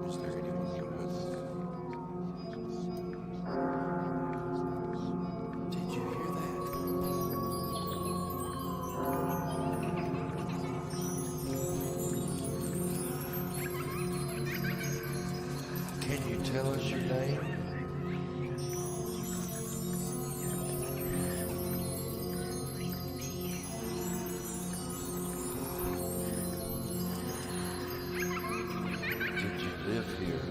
Is there anyone with? Did you hear that? Can you tell us your name? Did you live here?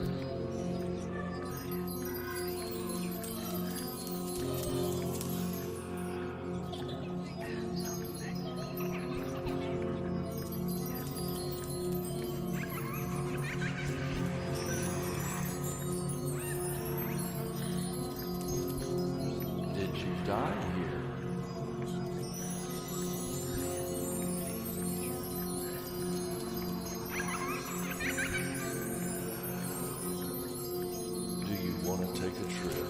Did you die here? Do you want to take a trip?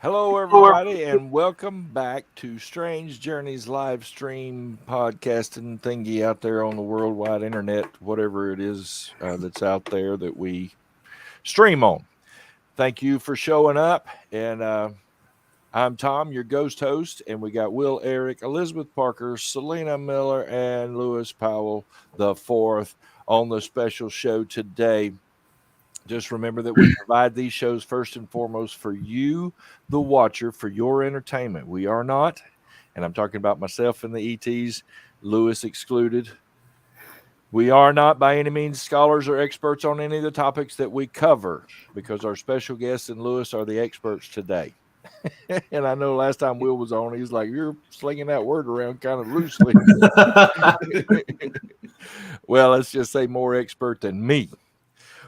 Hello, everybody, and welcome back to Strange Journeys live stream podcasting thingy out there on the worldwide internet, whatever it is that's out there that we stream on. Thank you for showing up, and I'm Tom, your ghost host, and we got Will Elrick, Elizabeth Parker, Selena Miller, and Lewis Powell the fourth on the special show today. Just remember that we provide these shows first and foremost for you, the watcher, for your entertainment. We are not, and I'm talking about myself and the ETs, Lewis excluded. We are not by any means scholars or experts on any of the topics that we cover because our special guests and Lewis are the experts today. And I know last time Will was on, he's like, "You're slinging that word around kind of loosely." Well, let's just say more expert than me.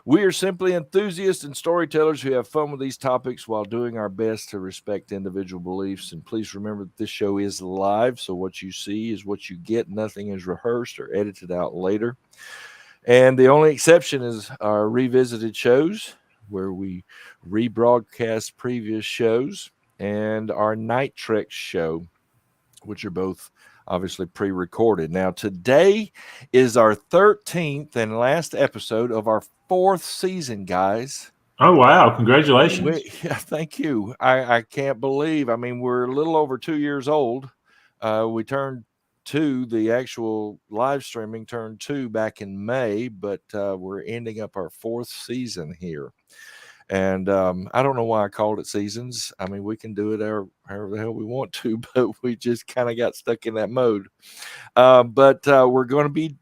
We are simply enthusiasts and storytellers who have fun with these topics while doing our best to respect individual beliefs. And please remember that this show is live, so what you see is what you get. Nothing is rehearsed or edited out later. And the only exception is our revisited shows, where we rebroadcast previous shows, and our Night Trek show, which are both obviously pre-recorded. Now, today is our 13th and last episode of our fourth season, guys. Oh, wow. Congratulations. Yeah, thank you. I can't believe, I mean, we're a little over 2 years old. We turned two, the actual live streaming turned two back in May, but we're ending up our fourth season here. And I don't know why I called it seasons. I mean, we can do it however the hell we want to, but we just kind of got stuck in that mode. But we're going to be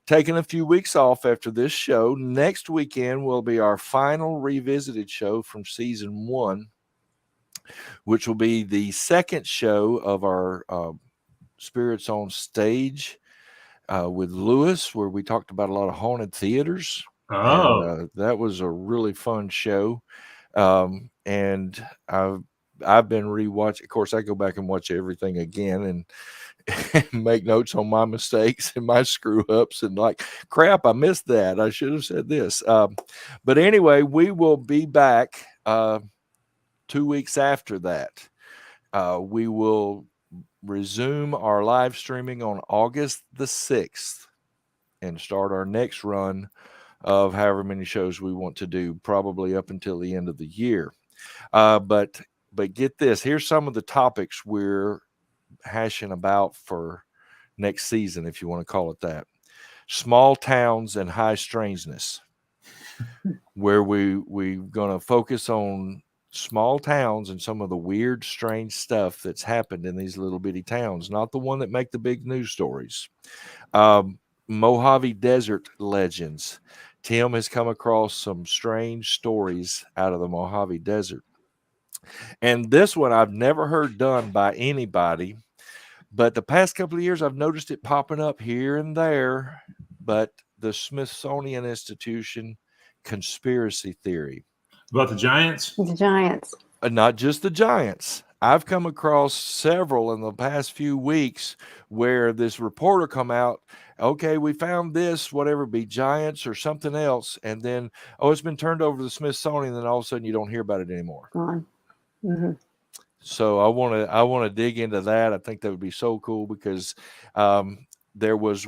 taking a few weeks off after this show. Next weekend will be our final revisited show from season one, which will be the second show of our Spirits on Stage with Lewis, where we talked about a lot of haunted theaters. Oh, And that was a really fun show. And I've been rewatching. Of course, I go back and watch everything again and make notes on my mistakes and my screw ups and like, crap, I missed that. I should have said this. But anyway, we will be back 2 weeks after that. We will resume our live streaming on August the 6th and start our next run of however many shows we want to do, probably up until the end of the year. But get this, here's some of the topics we're hashing about for next season, if you want to call it that. Small towns and high strangeness, where we're going to focus on small towns and some of the weird, strange stuff that's happened in these little bitty towns, not the one that make the big news stories. Mojave Desert legends. Tim has come across some strange stories out of the Mojave Desert. And this one I've never heard done by anybody, but the past couple of years I've noticed it popping up here and there. But the Smithsonian Institution conspiracy theory. about the Giants? The Giants. Not just the Giants. I've come across several in the past few weeks where this reporter come out, okay, we found this, whatever it be, giants or something else, and then it's been turned over to the Smithsonian, and then all of a sudden you don't hear about it anymore. Mm-hmm. So I want to dig into that. I think that would be so cool because there was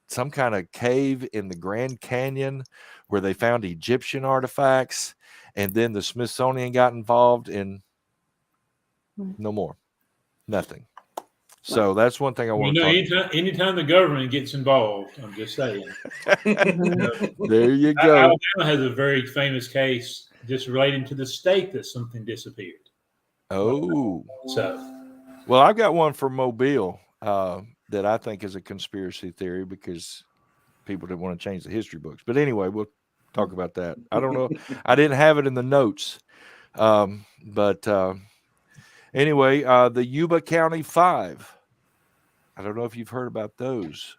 some kind of cave in the Grand Canyon where they found Egyptian artifacts, and then the Smithsonian got involved, and no more, nothing. So that's one thing I want to talk about. Anytime the government gets involved, I'm just saying. There you go. Alabama has a very famous case just relating to the state that something disappeared. Oh. Well, I've got one for Mobile that I think is a conspiracy theory because people didn't want to change the history books. But anyway, we'll talk about that. I don't know. I didn't have it in the notes. But anyway, the Yuba County Five. I don't know if you've heard about those.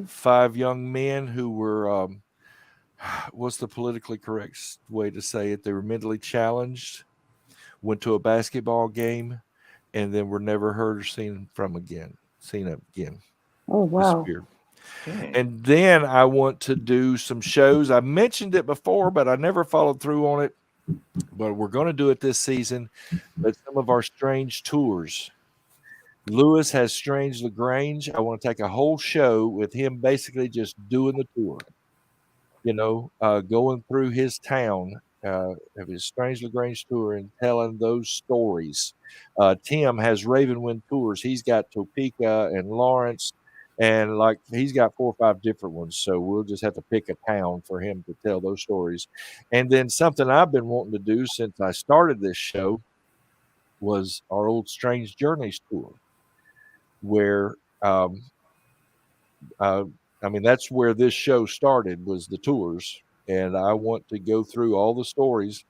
5 young men who were, what's the politically correct way to say it? They were mentally challenged, went to a basketball game, and then were never heard or seen again. Oh, wow. Disappeared. And then I want to do some shows. I mentioned it before, but I never followed through on it. But we're going to do it this season. But some of our strange tours. Lewis has Strange LaGrange. I want to take a whole show with him basically just doing the tour. Going through his town of his Strange LaGrange tour and telling those stories. Tim has Ravenwind Tours. He's got Topeka and Lawrence, and he's got 4 or 5 different ones. So we'll just have to pick a town for him to tell those stories. And then something I've been wanting to do since I started this show was our old Strange Journeys tour, where that's where this show started, was the tours. And I want to go through all the stories.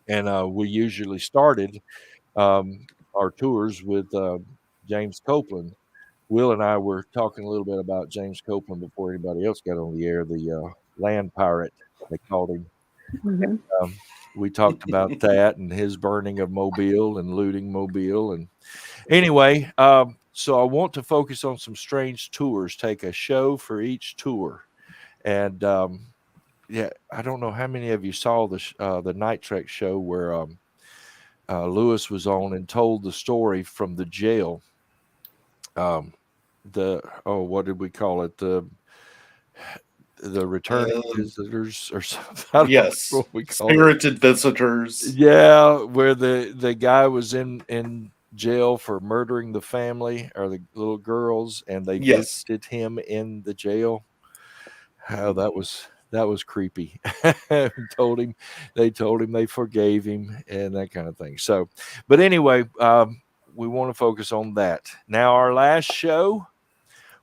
And we usually started our tours with James Copeland. Will and I were talking a little bit about James Copeland before anybody else got on the air, the land pirate, they called him. Mm-hmm. And, we talked about that and his burning of Mobile and looting Mobile. And anyway, so I want to focus on some strange tours, take a show for each tour. And I don't know how many of you saw the Night Trek show where Lewis was on and told the story from the jail. What did we call it? The returning visitors or something. Yes, spirited visitors. Yeah, where the guy was in jail for murdering the family or the little girls, and they visited him in the jail. Oh, that was creepy. They told him they forgave him and that kind of thing. So, but anyway, we want to focus on that. Now, our last show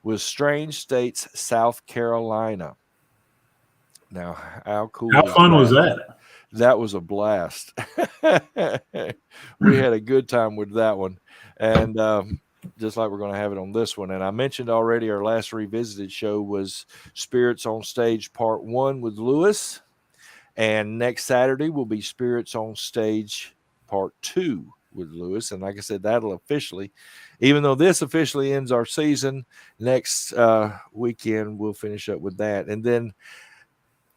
was Strange States, South Carolina. Now, how cool! How fun was that? That was a blast. We had a good time with that one, and just like we're going to have it on this one. And I mentioned already our last revisited show was Spirits on Stage Part 1 with Lewis, and next Saturday will be Spirits on Stage Part 2 with Lewis. And like I said, that'll officially, even though this officially ends our season, next weekend we'll finish up with that. And then,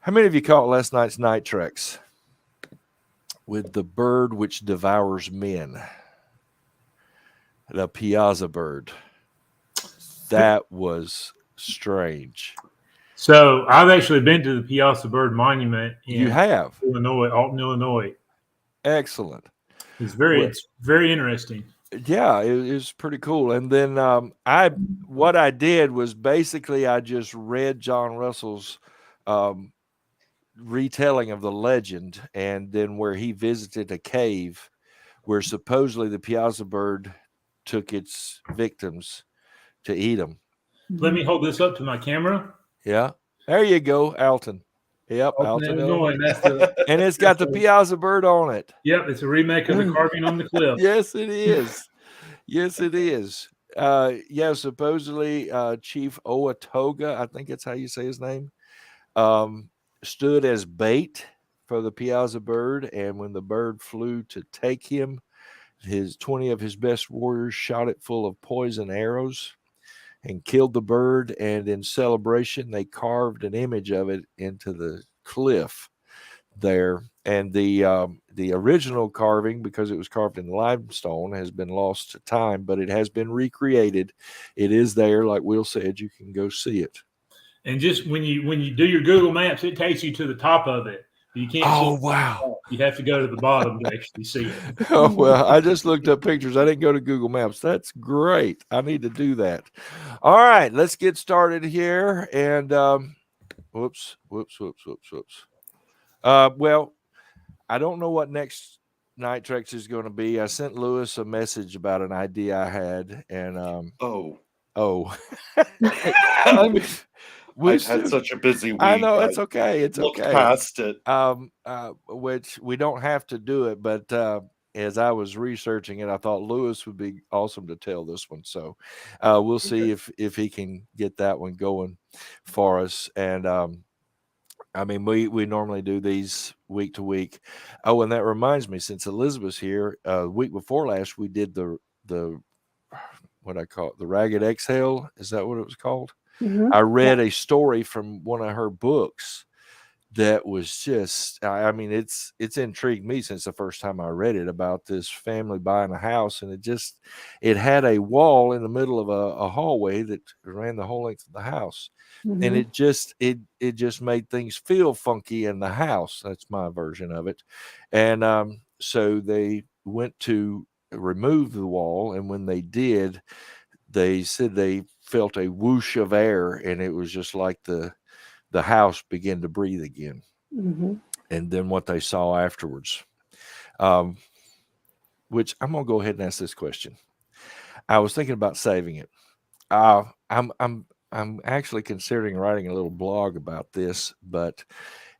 how many of you caught last night's Night Treks with the bird which devours men? The Piazza bird. That was strange. So I've actually been to the Piazza Bird Monument in Alton, Illinois. Excellent. It's very interesting. Yeah, it was pretty cool. And then what I did was basically I just read John Russell's retelling of the legend, and then where he visited a cave where supposedly the Piazza bird took its victims to eat them. Let me hold this up to my camera. Yeah, there you go, Alton. Yep, Alton, Illinois. And it's got the Piazza bird on it. Yep, it's a remake of the carving on the cliff. Yes, it is. Yes, it is. Supposedly Chief Oatoga, I think that's how you say his name, stood as bait for the Piazza bird, and when the bird flew to take him, his 20 of his best warriors shot it full of poison arrows and killed the bird. And in celebration, they carved an image of it into the cliff there. And the original carving, because it was carved in limestone, has been lost to time, but it has been recreated. It is there, like Will said. You can go see it. And just when you do your Google Maps, it takes you to the top of it. You can't. Oh, wow. You have to go to the bottom to actually see it. Oh, well, I just looked up pictures. I didn't go to Google Maps. That's great. I need to do that. All right, let's get started here. And whoops. Well, I don't know what next Night Treks is going to be. I sent Lewis a message about an idea I had, and I mean, we I've had such a busy week. I know it's okay. It's looked okay. Past it. Which we don't have to do it, but as I was researching it, I thought Lewis would be awesome to tell this one. So we'll see if he can get that one going for us. And I mean, we normally do these week to week. Oh, and that reminds me, since Elizabeth's here, week before last, we did the what I call it, the Ragged Exhale. Is that what it was called? Mhm. I read a story from one of her books that was just, I mean, it's intrigued me since the first time I read it, about this family buying a house, and it had a wall in the middle of a hallway that ran the whole length of the house. Mhm. And it just made things feel funky in the house. That's my version of it. And so they went to remove the wall, and when they did, they said they felt a whoosh of air, and it was just like the house began to breathe again. Mm-hmm. And then what they saw afterwards, which I'm going to go ahead and ask this question. I was thinking about saving it. I'm actually considering writing a little blog about this, but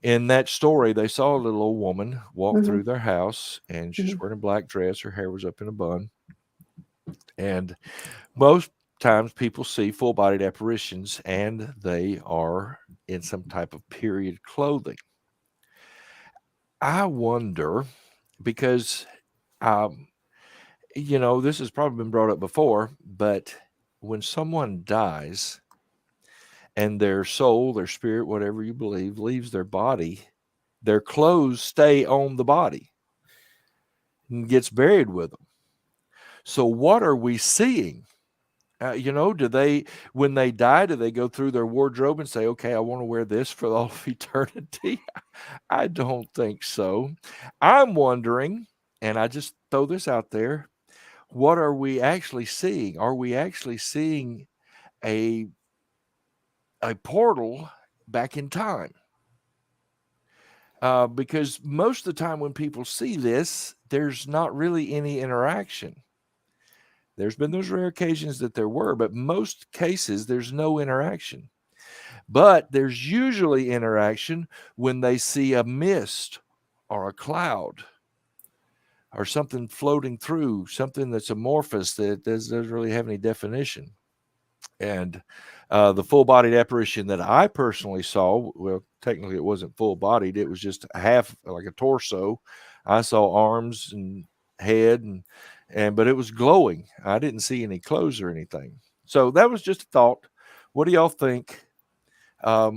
in that story, they saw a little old woman walk through their house, and she's wearing a black dress. Her hair was up in a bun. And most times people see full-bodied apparitions, and they are in some type of period clothing. I wonder, because this has probably been brought up before, but when someone dies and their soul, their spirit, whatever you believe, leaves their body, their clothes stay on the body and gets buried with them. So what are we seeing? When they die, do they go through their wardrobe and say, okay, I want to wear this for all of eternity? I don't think so. I'm wondering, and I just throw this out there, what are we actually seeing? Are we actually seeing a portal back in time? Because most of the time when people see this, there's not really any interaction. There's been those rare occasions that there were, but most cases there's no interaction. But there's usually interaction when they see a mist or a cloud or something floating through, something that's amorphous that doesn't really have any definition. And the full-bodied apparition that I personally saw, well, technically it wasn't full-bodied. It was just half, like a torso. I saw arms and head, but it was glowing. I didn't see any clothes or anything. So that was just a thought. What do y'all think? I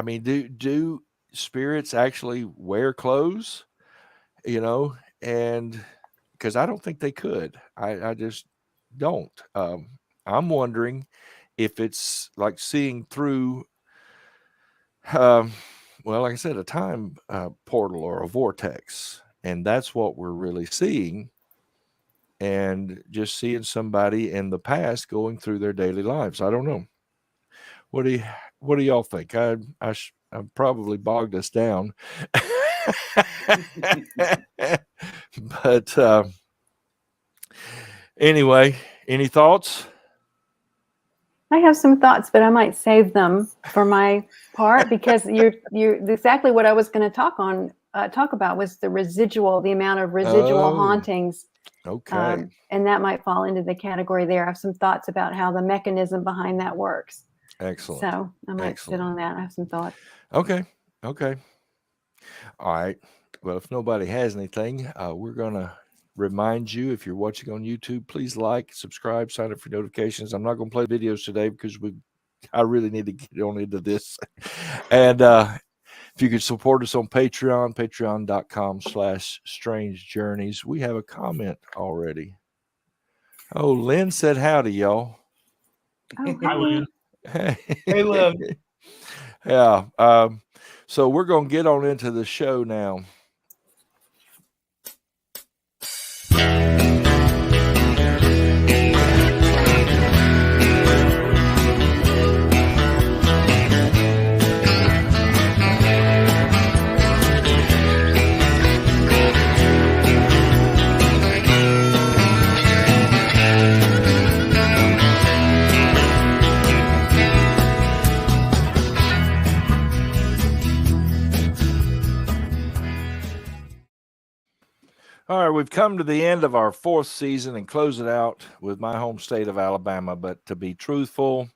mean, do spirits actually wear clothes? And because I don't think they could. I just don't. I'm wondering if it's like seeing through, well, like I said, a time portal or a vortex. And that's what we're really seeing. And just seeing somebody in the past going through their daily lives. I don't know. What do y'all think? I probably bogged us down. But anyway, any thoughts? I have some thoughts, but I might save them for my part, because you're exactly what I was going to talk about was the amount of residual hauntings. Okay. And that might fall into the category there. I have some thoughts about how the mechanism behind that works. Excellent. So I might sit on that. I have some thoughts. Okay. All right. Well, if nobody has anything, we're gonna remind you, if you're watching on YouTube, please like, subscribe, sign up for notifications. I'm not going to play videos today because I really need to get on into this. And if you could support us on Patreon, patreon.com/strangejourneys. We have a comment already. Oh, Lynn said howdy, y'all. Oh, Hi, Lynn. Hey, Lynn. Yeah. So we're going to get on into the show now. All right, we've come to the end of our 4th season and close it out with my home state of Alabama. But to be truthful,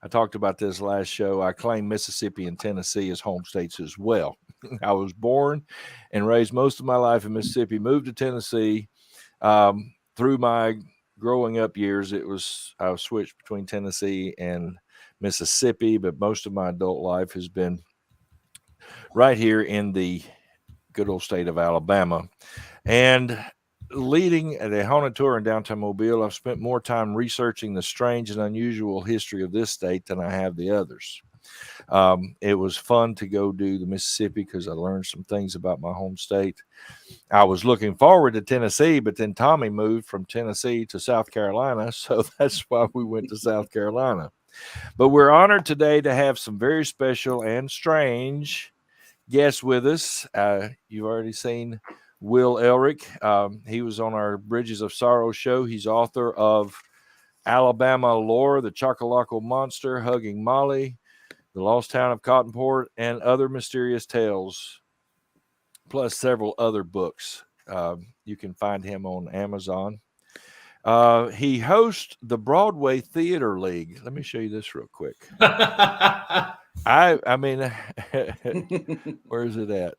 I talked about this last show. I claim Mississippi and Tennessee as home states as well. I was born and raised most of my life in Mississippi, moved to Tennessee. Through my growing up years, I was switched between Tennessee and Mississippi, but most of my adult life has been right here in the good old state of Alabama. And leading a haunted tour in downtown Mobile, I've spent more time researching the strange and unusual history of this state than I have the others. It was fun to go do the Mississippi because I learned some things about my home state. I was looking forward to Tennessee, but then Tommy moved from Tennessee to South Carolina, so that's why we went to South Carolina. But we're honored today to have some very special and strange guests with us. You've already seen Will Elrick. He was on our Bridges of Sorrow show. He's author of Alabama Lore, The Chocolaco Monster, Hugging Molly, The Lost Town of Cottonport, and Other Mysterious Tales, plus several other books. You can find him on Amazon. He hosts the Broadway Theater League. Let me show you this real quick. I mean, where is it at?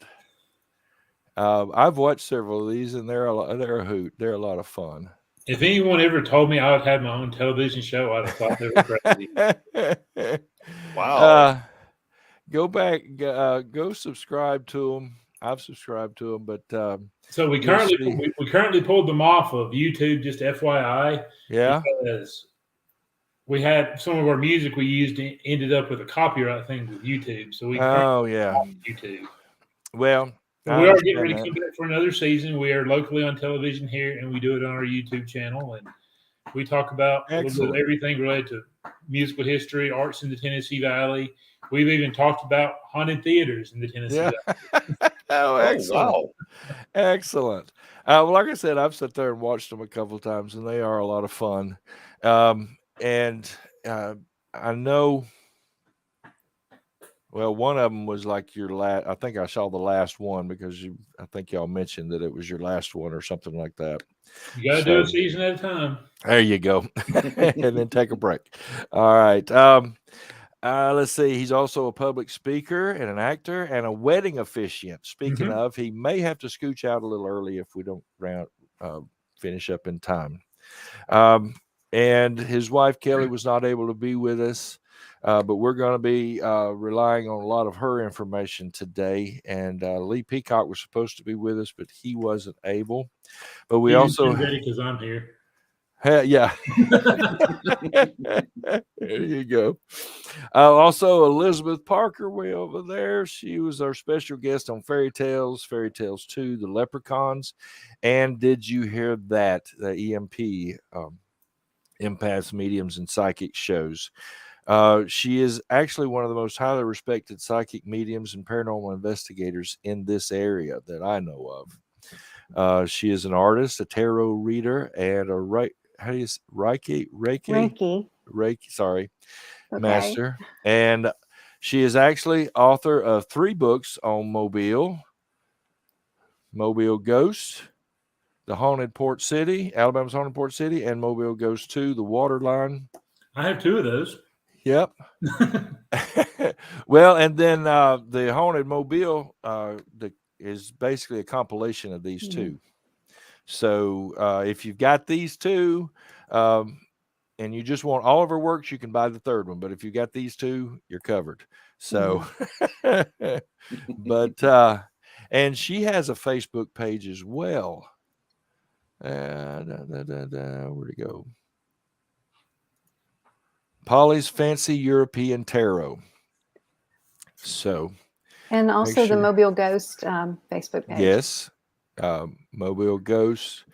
I've watched several of these, and they're a hoot. They're a lot of fun. If anyone ever told me I would have my own television show, I'd have thought they were crazy. Wow. Go back, go subscribe to them. I've subscribed to them, but so we currently pulled them off of YouTube, just FYI. Yeah, because we had some of our music we used ended up with a copyright thing with YouTube, so we off YouTube. Well, we are getting ready to come back for another season. We are locally on television here, and we do it on our YouTube channel, and we talk about a little bit of everything related to musical history, arts in the Tennessee Valley. We've even talked about haunted theaters in the Tennessee Valley. Oh, excellent. Wow. Excellent. Well, like I said, I've sat there and watched them a couple of times, and they are a lot of fun. And I know, well, one of them was like your last. I think I saw the last one because I think y'all mentioned that it was your last one or something like that. You got to do a season at a time. There you go. And then take a break. All right. Let's see. He's also a public speaker and an actor and a wedding officiant. Speaking of, he may have to scooch out a little early if we don't finish up in time. And his wife, Kelly, was not able to be with us, but we're going to be relying on a lot of her information today. And Lee Peacock was supposed to be with us, but he wasn't able. But we also ready because I'm here. Yeah. There you go. Also, Elizabeth Parker way over there. She was our special guest on Fairy Tales 2, The Leprechauns. And did you hear that? The EMP, Empaths, Mediums, and Psychic shows. She is actually one of the most highly respected psychic mediums and paranormal investigators in this area that I know of. She is an artist, a tarot reader, and a Reiki, master. And she is actually author of 3 books on Mobile Ghost, The Haunted Port City, Alabama's Haunted Port City, and Mobile Ghost 2, The Waterline. I have 2 of those. Yep. Well, and then the Haunted Mobile is basically a compilation of these 2. So if you've got these two, and you just want all of her works, you can buy the third one. But if you got these two, you're covered. So, but and she has a Facebook page as well. Where'd it go? Polly's Fancy European Tarot. So, and also the Mobile Ghost Facebook page. Yes, Mobile Ghost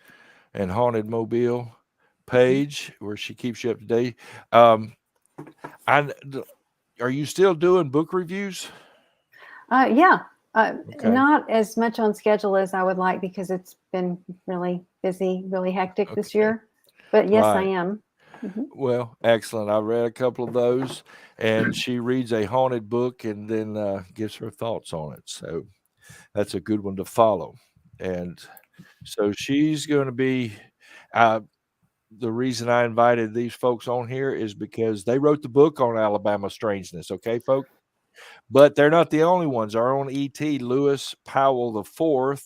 and Haunted Mobile page where she keeps you up to date. Are you still doing book reviews? Yeah. Okay. Not as much on schedule as I would like because it's been really busy, really hectic this year. But yes, I am. Well, excellent. I read a couple of those, and she reads a haunted book and then gives her thoughts on it. So that's a good one to follow. And so she's going to be. The reason I invited these folks on here is because they wrote the book on Alabama strangeness. Okay, folks. But they're not the only ones. Our own E.T. Lewis Powell IV,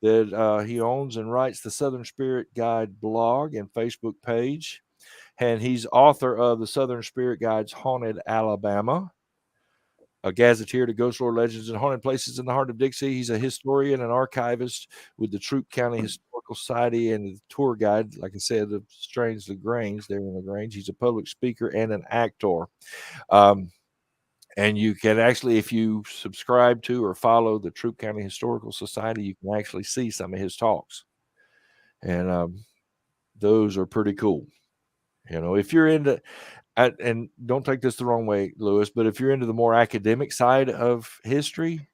that he owns and writes the Southern Spirit Guide blog and Facebook page. And he's author of the Southern Spirit Guide's Haunted Alabama, a gazetteer to ghost lore legends and haunted places in the heart of Dixie. He's a historian and archivist with the Troup County Historical Society and the tour guide, like I said, of Strange LaGrange, there in LaGrange. He's a public speaker and an actor. And you can actually, if you subscribe to or follow the Troup County Historical Society, you can actually see some of his talks. And those are pretty cool. You know, if you're into, and don't take this the wrong way, Lewis, but if you're into the more academic side of history,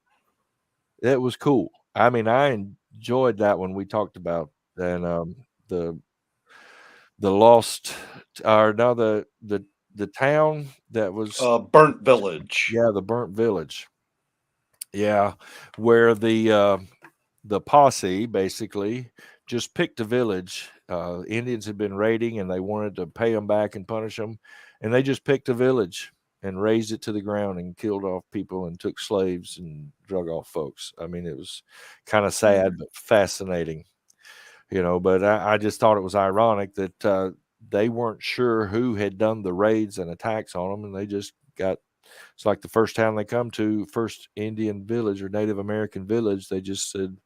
that was cool. I mean, I enjoyed that one we talked about. And the lost, or now the town that was Burnt Village. Yeah, the Burnt Village. Yeah, where the posse basically just picked a village. Indians had been raiding and they wanted to pay them back and punish them. And they just picked a village and razed it to the ground and killed off people and took slaves and drug off folks. I mean, it was kind of sad, but fascinating, you know. But I just thought it was ironic that they weren't sure who had done the raids and attacks on them. And they just it's like the first town they come to, first Indian village or Native American village, they just said,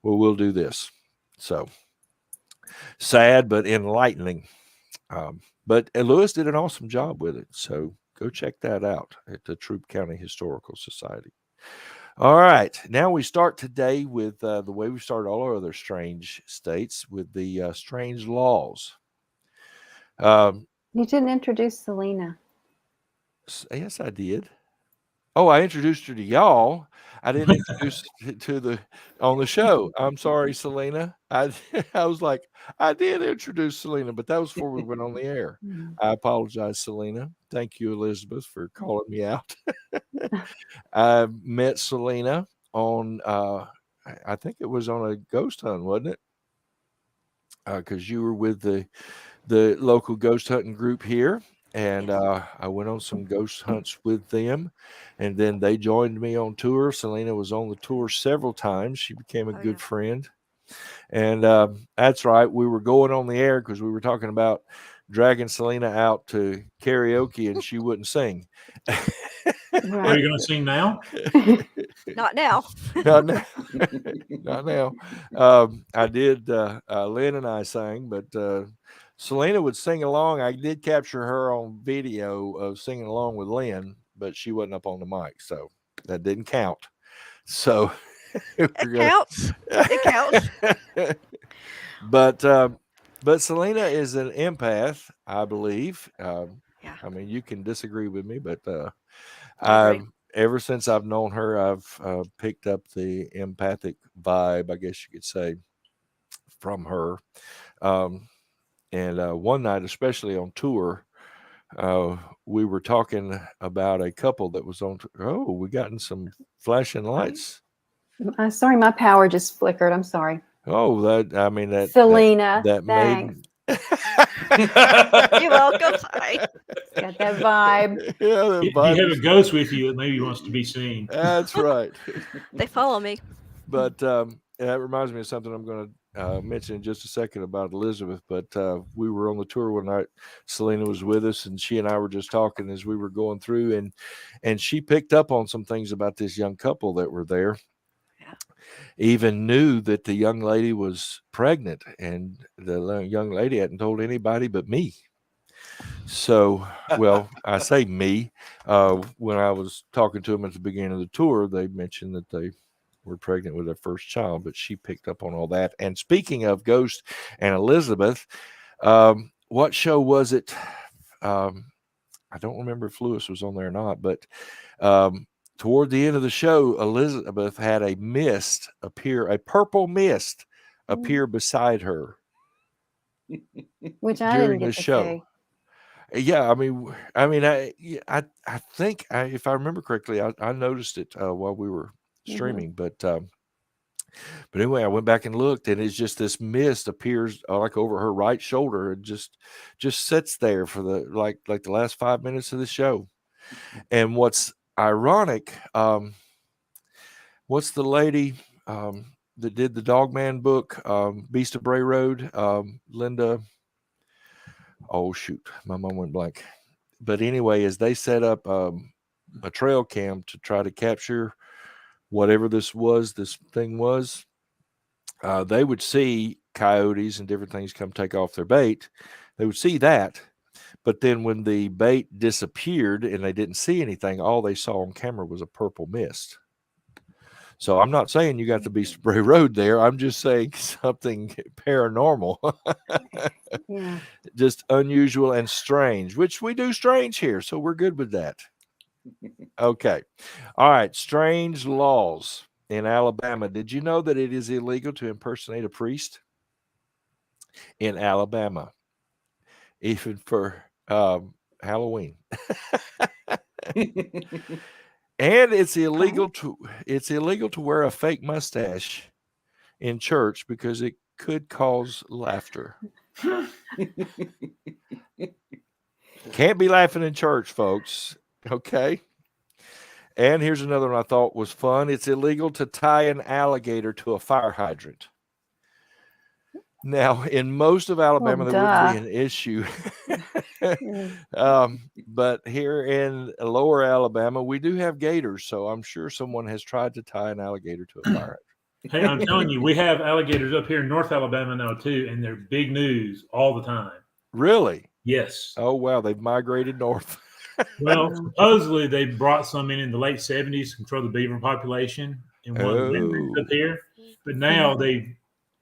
well, we'll do this. So sad, but enlightening. But Lewis did an awesome job with it. So go check that out at the Troup County Historical Society. All right. Now we start today with the way we started all our other strange states, with the strange laws. You didn't introduce Selena. Yes, I did. Oh, I introduced her to y'all. I didn't introduce to on the show. I'm sorry, Selena. I was like, I did introduce Selena, but that was before we went on the air. I apologize, Selena. Thank you, Elizabeth, for calling me out. I met Selena on, I think it was on a ghost hunt, wasn't it? Because you were with the local ghost hunting group here. And I went on some ghost hunts with them, and then they joined me on tour. Selena was on the tour several times. She became a good friend. And that's right. We were going on the air because we were talking about dragging Selena out to karaoke, and she wouldn't sing. Are you going to sing now? Not now. Not now. Not now. I did. Lynn and I sang, but Selena would sing along. I did capture her on video of singing along with Lynn, but she wasn't up on the mic, so that didn't count. So it counts. It counts. But Selena is an empath, I believe. Yeah. I mean, you can disagree with me, but ever since I've known her, I've picked up the empathic vibe, I guess you could say, from her. And one night, especially on tour, we were talking about a couple that was on. We gotten some flashing lights. Sorry, my power just flickered. I'm sorry. Oh, that Selena. That thanks. You're welcome. Sorry. Got that vibe. Yeah, that vibe. You have a ghost with you that maybe wants to be seen. That's right. They follow me. But that reminds me of something I'm going to mention in just a second about Elizabeth, but we were on the tour one night. Selena was with us, and she and I were just talking as we were going through, and she picked up on some things about this young couple that were there. Yeah. Even knew that the young lady was pregnant, and the young lady hadn't told anybody but me. So, well, I say me. When I was talking to them at the beginning of the tour, they mentioned that they were pregnant with their first child, but she picked up on all that. And speaking of Ghost and Elizabeth, what show was it? I don't remember if Lewis was on there or not, but toward the end of the show, Elizabeth had a purple mist appear beside her. Which I during didn't get the to show. see. Yeah, I think if I remember correctly, I noticed it while we were streaming, but anyway, I went back and looked, and it's just this mist appears like over her right shoulder, and just sits there for the like the last 5 minutes of the show. And what's ironic, what's the lady that did the Dogman book, Beast of Bray Road, Linda? Oh shoot, my mom went blank. But anyway, as they set up a trail cam to try to capture whatever this thing was, they would see coyotes and different things come take off their bait. They would see that, but then when the bait disappeared and they didn't see anything, all they saw on camera was a purple mist. So I'm not saying you got the Beast of Bray Road there. I'm just saying something paranormal. Yeah. Just unusual and strange, which we do strange here. So we're good with that. Okay. All right. Strange laws in Alabama. Did you know that it is illegal to impersonate a priest in Alabama, even for Halloween? And it's illegal to wear a fake mustache in church because it could cause laughter. Can't be laughing in church, folks. Okay. And here's another one I thought was fun. It's illegal to tie an alligator to a fire hydrant. Now, in most of Alabama, there wouldn't be an issue. But here in lower Alabama, we do have gators. So I'm sure someone has tried to tie an alligator to a fire hydrant. Hey, I'm telling you, we have alligators up here in North Alabama now, too, and they're big news all the time. Really? Yes. Oh, wow. They've migrated north. Well, supposedly they brought some in the late 70s to control the beaver population in one of the wetlands up here. But now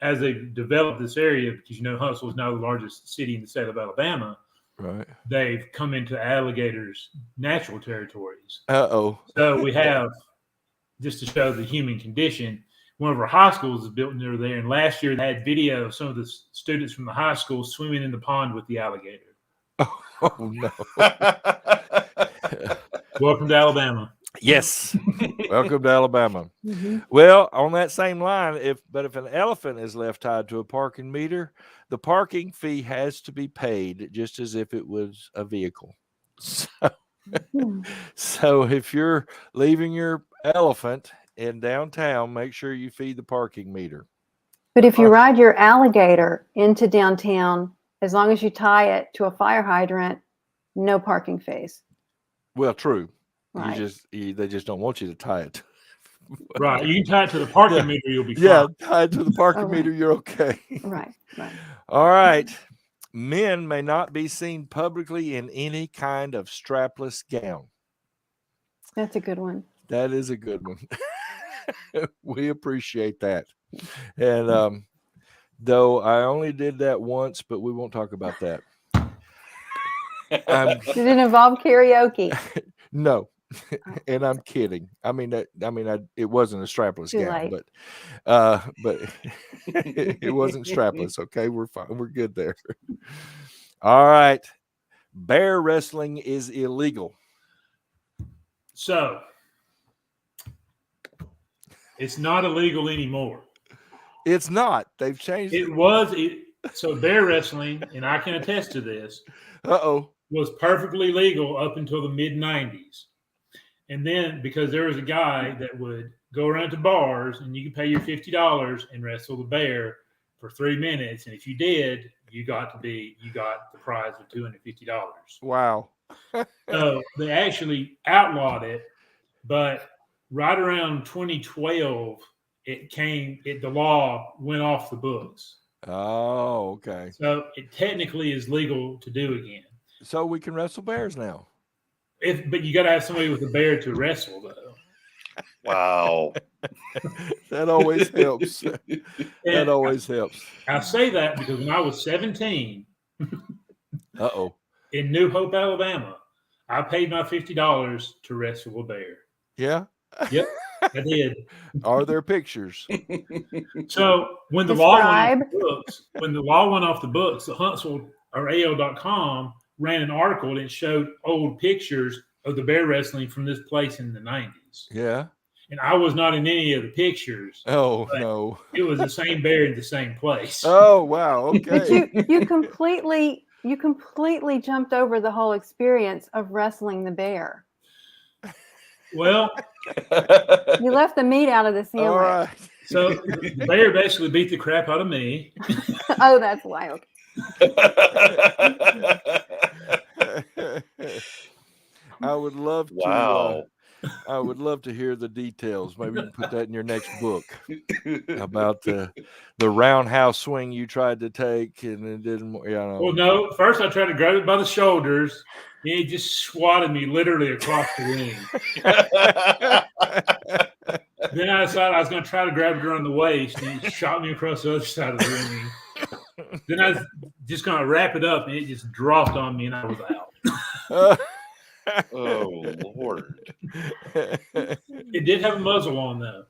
as they developed this area, because Huntsville is now the largest city in the state of Alabama, right? They've come into alligators' natural territories. Uh-oh. So we have, just to show the human condition, one of our high schools is built near there, and last year they had video of some of the students from the high school swimming in the pond with the alligator. Oh no. Welcome to Alabama. Yes. Welcome to Alabama. Mm-hmm. Well, on that same line, if an elephant is left tied to a parking meter, the parking fee has to be paid just as if it was a vehicle. So if you're leaving your elephant in downtown, make sure you feed the parking meter. But if you ride your alligator into downtown, as long as you tie it to a fire hydrant, no parking fees. Well, true. Right. They just don't want you to tie it. Right. You can tie it to the parking meter, you'll be fine. Yeah, tied to the parking meter, you're okay. Right. All right. Men may not be seen publicly in any kind of strapless gown. That's a good one. That is a good one. We appreciate that. And though I only did that once, but we won't talk about that. Did it involve karaoke? No. And I'm kidding. I mean, it wasn't a strapless gown, but it wasn't strapless. Okay, we're fine. We're good there. All right. Bear wrestling is illegal. So it's not illegal anymore. It's not. They've changed it. So bear wrestling, and I can attest to this, was perfectly legal up until the mid-90s. And then, because there was a guy that would go around to bars and you could pay your $50 and wrestle the bear for 3 minutes, and if you did, you got the prize of $250. Wow. So they actually outlawed it, but right around 2012, the law went off the books. Oh, okay. So it technically is legal to do again. So we can wrestle bears now. But you got to have somebody with a bear to wrestle, though. Wow. That always helps. That always helps. I say that because when I was 17 Uh-oh. in New Hope, Alabama, I paid my $50 to wrestle a bear. Yeah? Yep, I did. Are there pictures? So when the law went off the books, the Huntsville or AL.com ran an article and it showed old pictures of the bear wrestling from this place in the 90s. Yeah. And I was not in any of the pictures. Oh, no. It was the same bear in the same place. Oh, wow. Okay. But you completely jumped over the whole experience of wrestling the bear. Well, You left the meat out of the sandwich. All right. so the bear basically beat the crap out of me. Oh, that's wild. I would love to. Wow. I would love to hear the details. Maybe you can put that in your next book about the roundhouse swing you tried to take and it didn't. Well, no. First, I tried to grab it by the shoulders. And he just swatted me literally across the ring. Then I decided I was going to try to grab it around the waist, and he shot me across the other side of the ring. Then I was just going to wrap it up, and it just dropped on me, and I was out. Oh, Lord. It did have a muzzle on, though.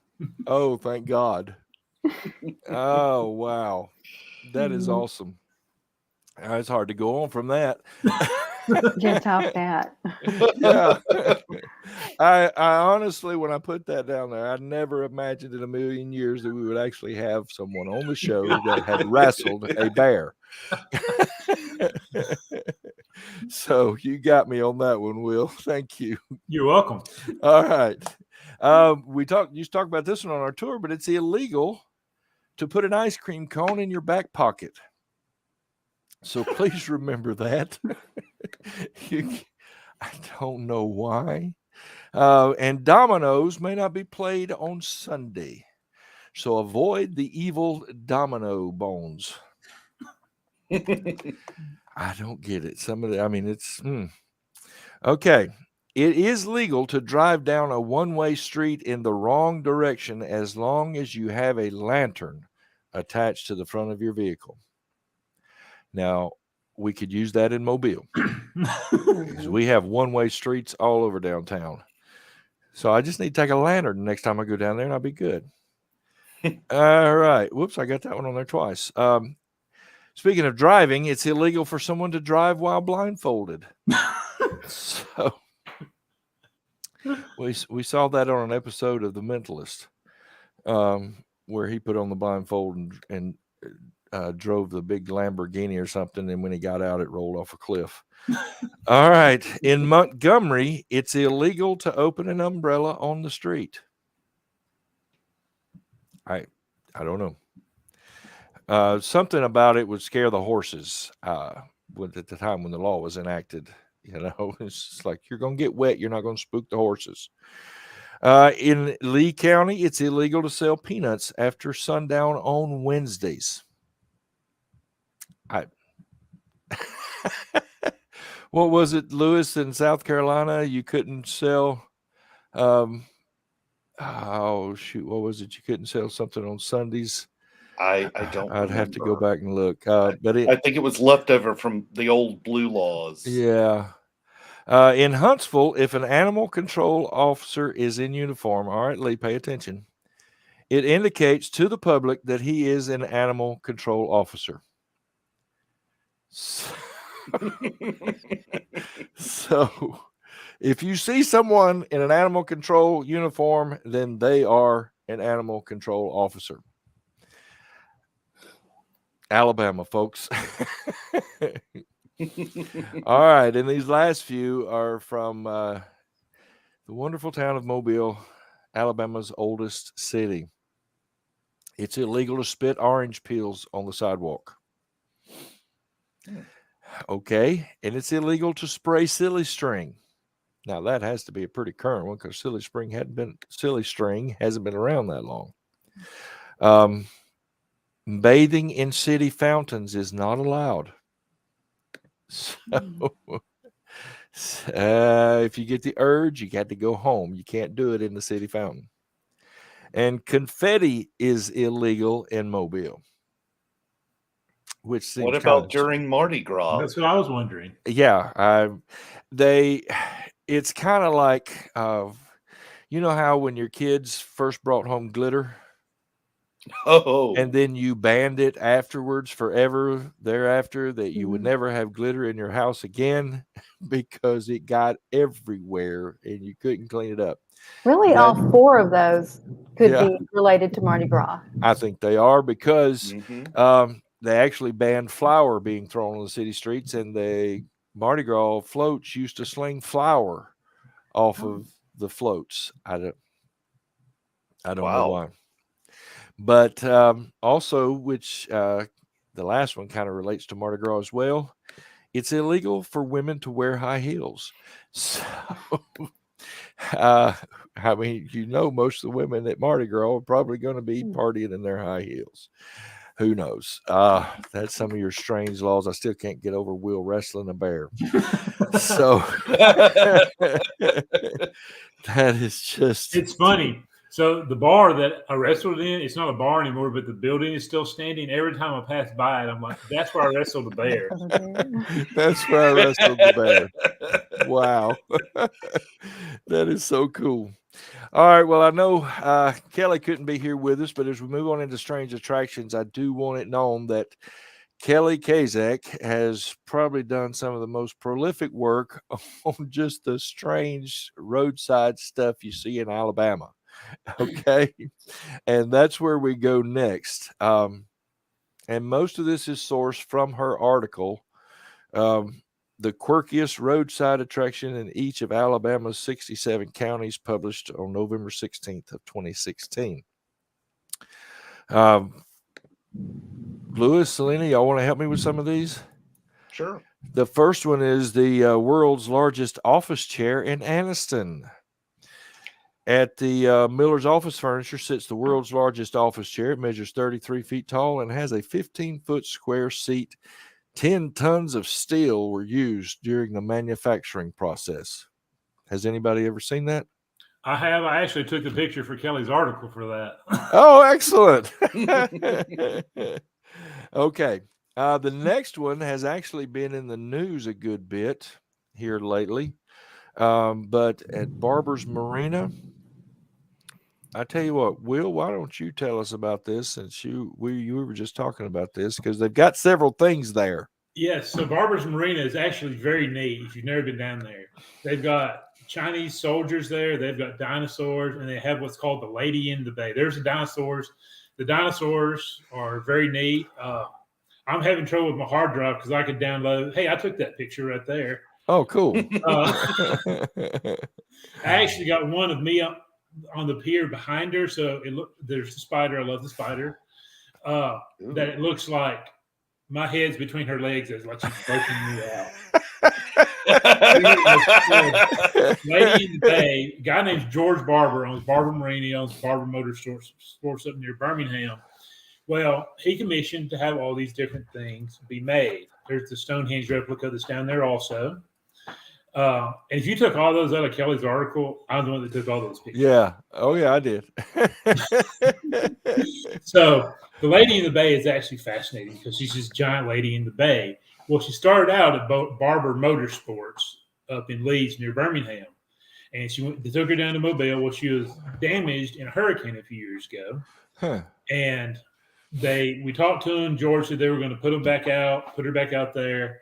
Oh, thank God. Oh, wow. That is awesome. It's hard to go on from that. Can't top that. Yeah. I honestly, when I put that down there, I never imagined in a million years that we would actually have someone on the show that had wrestled a bear. So you got me on that one, Will. Thank you. You're welcome. All right. We used to talk about this one on our tour, but it's illegal to put an ice cream cone in your back pocket. So please remember that. I don't know why. And dominoes may not be played on Sunday. So avoid the evil domino bones. I don't get it. It's okay. It is legal to drive down a one-way street in the wrong direction as long as you have a lantern attached to the front of your vehicle. Now, we could use that in Mobile because we have one-way streets all over downtown. So I just need to take a lantern the next time I go down there and I'll be good. All right. Whoops, I got that one on there twice. Speaking of driving, it's illegal for someone to drive while blindfolded. So we saw that on an episode of The Mentalist, where he put on the blindfold and drove the big Lamborghini or something, and when he got out, it rolled off a cliff. All right. In Montgomery, it's illegal to open an umbrella on the street. I don't know. Something about it would scare the horses at the time when the law was enacted. It's just like, you're going to get wet. You're not going to spook the horses. In Lee County, it's illegal to sell peanuts after sundown on Wednesdays. What was it, Lewis, in South Carolina? You couldn't sell. What was it? You couldn't sell something on Sundays. I don't. I'd have to go remember. back and look. But I think it was leftover from the old blue laws. Yeah. In Huntsville, if an animal control officer is in uniform, all right, Lee, pay attention. It indicates to the public that he is an animal control officer. So if you see someone in an animal control uniform, then they are an animal control officer. Alabama, folks. All right. And these last few are from the wonderful town of Mobile, Alabama's oldest city. It's illegal to spit orange peels on the sidewalk. Okay, and it's illegal to spray silly string. Now that has to be a pretty current one because silly string hasn't been around that long. Bathing in city fountains is not allowed. So, if you get the urge, you got to go home. You can't do it in the city fountain. And confetti is illegal in Mobile. Which seems What about during Mardi Gras? That's what I was wondering. Yeah, it's kind of like, you know how when your kids first brought home glitter, and then you banned it afterwards forever thereafter, that you would never have glitter in your house again because it got everywhere and you couldn't clean it up. Really, all 4 of those could be related to Mardi Gras. I think they are because they actually banned flour being thrown on the city streets, and the Mardi Gras floats used to sling flour off of the floats. I don't know why. But also, which the last one kind of relates to Mardi Gras as well, it's illegal for women to wear high heels. So, I mean, most of the women at Mardi Gras are probably going to be partying in their high heels. Who knows? That's some of your strange laws. I still can't get over Will wrestling a bear. So that is just... It's funny. So the bar that I wrestled in, it's not a bar anymore, but the building is still standing. Every time I pass by it, I'm like, that's where I wrestled the bear. That's where I wrestled the bear. Wow. That is so cool. All right. Well, I know Kelly couldn't be here with us, but as we move on into strange attractions, I do want it known that Kelly Kazek has probably done some of the most prolific work on just the strange roadside stuff you see in Alabama. Okay. And that's where we go next. And most of this is sourced from her article, The Quirkiest Roadside Attraction in Each of Alabama's 67 Counties, published on November 16th of 2016. Louis, Selena, y'all want to help me with some of these? Sure. The first one is the world's largest office chair in Anniston. At the Miller's Office Furniture sits the world's largest office chair. It measures 33 feet tall and has a 15-foot square seat. 10 tons of steel were used during the manufacturing process. Has anybody ever seen that? I have. I actually took the picture for Kelly's article for that. Oh, excellent. Okay. The next one has actually been in the news a good bit here lately. But at Barber's Marina, I tell you what, Will, why don't you tell us about this, since you were just talking about this, because they've got several things there. Yes, so Barber's Marina is actually very neat if you've never been down there. They've got Chinese soldiers there, they've got dinosaurs, and they have what's called the Lady in the Bay. There's the dinosaurs. The dinosaurs are very neat. I'm having trouble with my hard drive because I could download. Hey, I took that picture right there. Oh, cool. I actually got one of me on the pier behind her. So there's the spider. I love the spider. That it looks like my head's between her legs. It's like she's broken me out. Lady in the Bay, a guy named George Barber owns Barber Marine. He owns Barber Motor Sports up near Birmingham. Well, he commissioned to have all these different things be made. There's the Stonehenge replica that's down there also. And if you took all those out of Kelly's article, I'm the one that took all those pictures. Yeah. Oh, yeah, I did. So the Lady in the Bay is actually fascinating because she's this giant lady in the bay. Well, she started out at Barber Motorsports up in Leeds near Birmingham. And they took her down to Mobile. Well, she was damaged in a hurricane a few years ago. Huh. And we talked to them. George said they were going to put her back out there.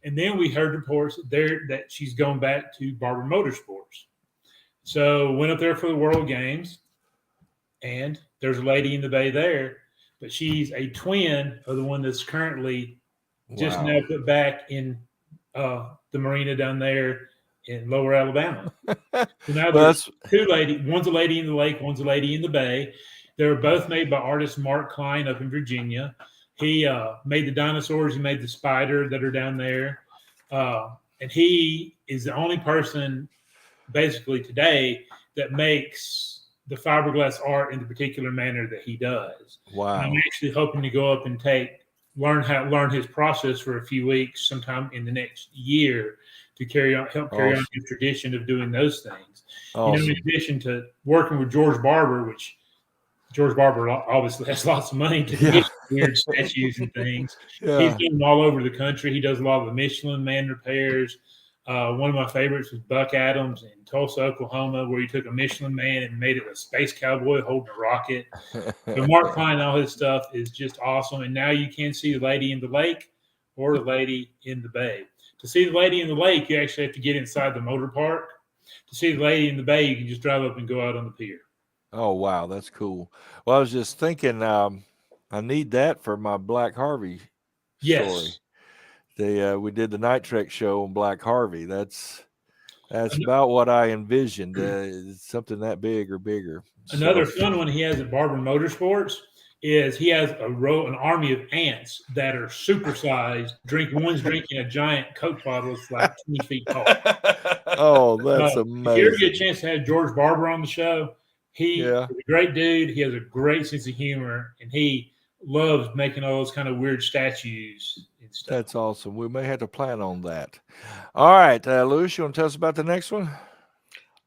And then we heard reports that she's going back to Barber Motorsports. So went up there for the World Games, and there's a Lady in the Bay there, but she's a twin of the one that's currently just now put back in the marina down there in Lower Alabama. So now there's two ladies. One's a lady in the lake, one's a lady in the bay. They were both made by artist Mark Klein up in Virginia. He made the dinosaurs. He made the spider that are down there. And he is the only person basically today that makes the fiberglass art in the particular manner that he does. Wow. And I'm actually hoping to go up and learn his process for a few weeks sometime in the next year to help carry on his tradition of doing those things. Awesome. In addition to working with George Barber, which George Barber obviously has lots of money to get weird statues and things. He's doing them all over the country. He does a lot of the Michelin Man repairs. One of my favorites was Buck Adams in Tulsa, Oklahoma, where he took a Michelin Man and made it a space cowboy holding a rocket. So Mark Klein, all his stuff is just awesome. And now you can see the lady in the lake or the lady in the bay. To see the lady in the lake, you actually have to get inside the motor park. To see the lady in the bay, you can just drive up and go out on the pier. Oh, wow. That's cool. Well, I was just thinking, I need that for my Black Harvey story. Yes. We did the Night Trek show on Black Harvey. That's about what I envisioned. Something that big or bigger. Another fun one he has at Barber Motorsports is he has an army of ants that are supersized. One's drinking a giant Coke bottle that's like 20 feet tall. Oh, that's amazing. If you ever get a chance to have George Barber on the show, he's a great dude. He has a great sense of humor, and he loves making all those kind of weird statues and stuff. That's awesome. We may have to plan on that. All right, Louis, you want to tell us about the next one?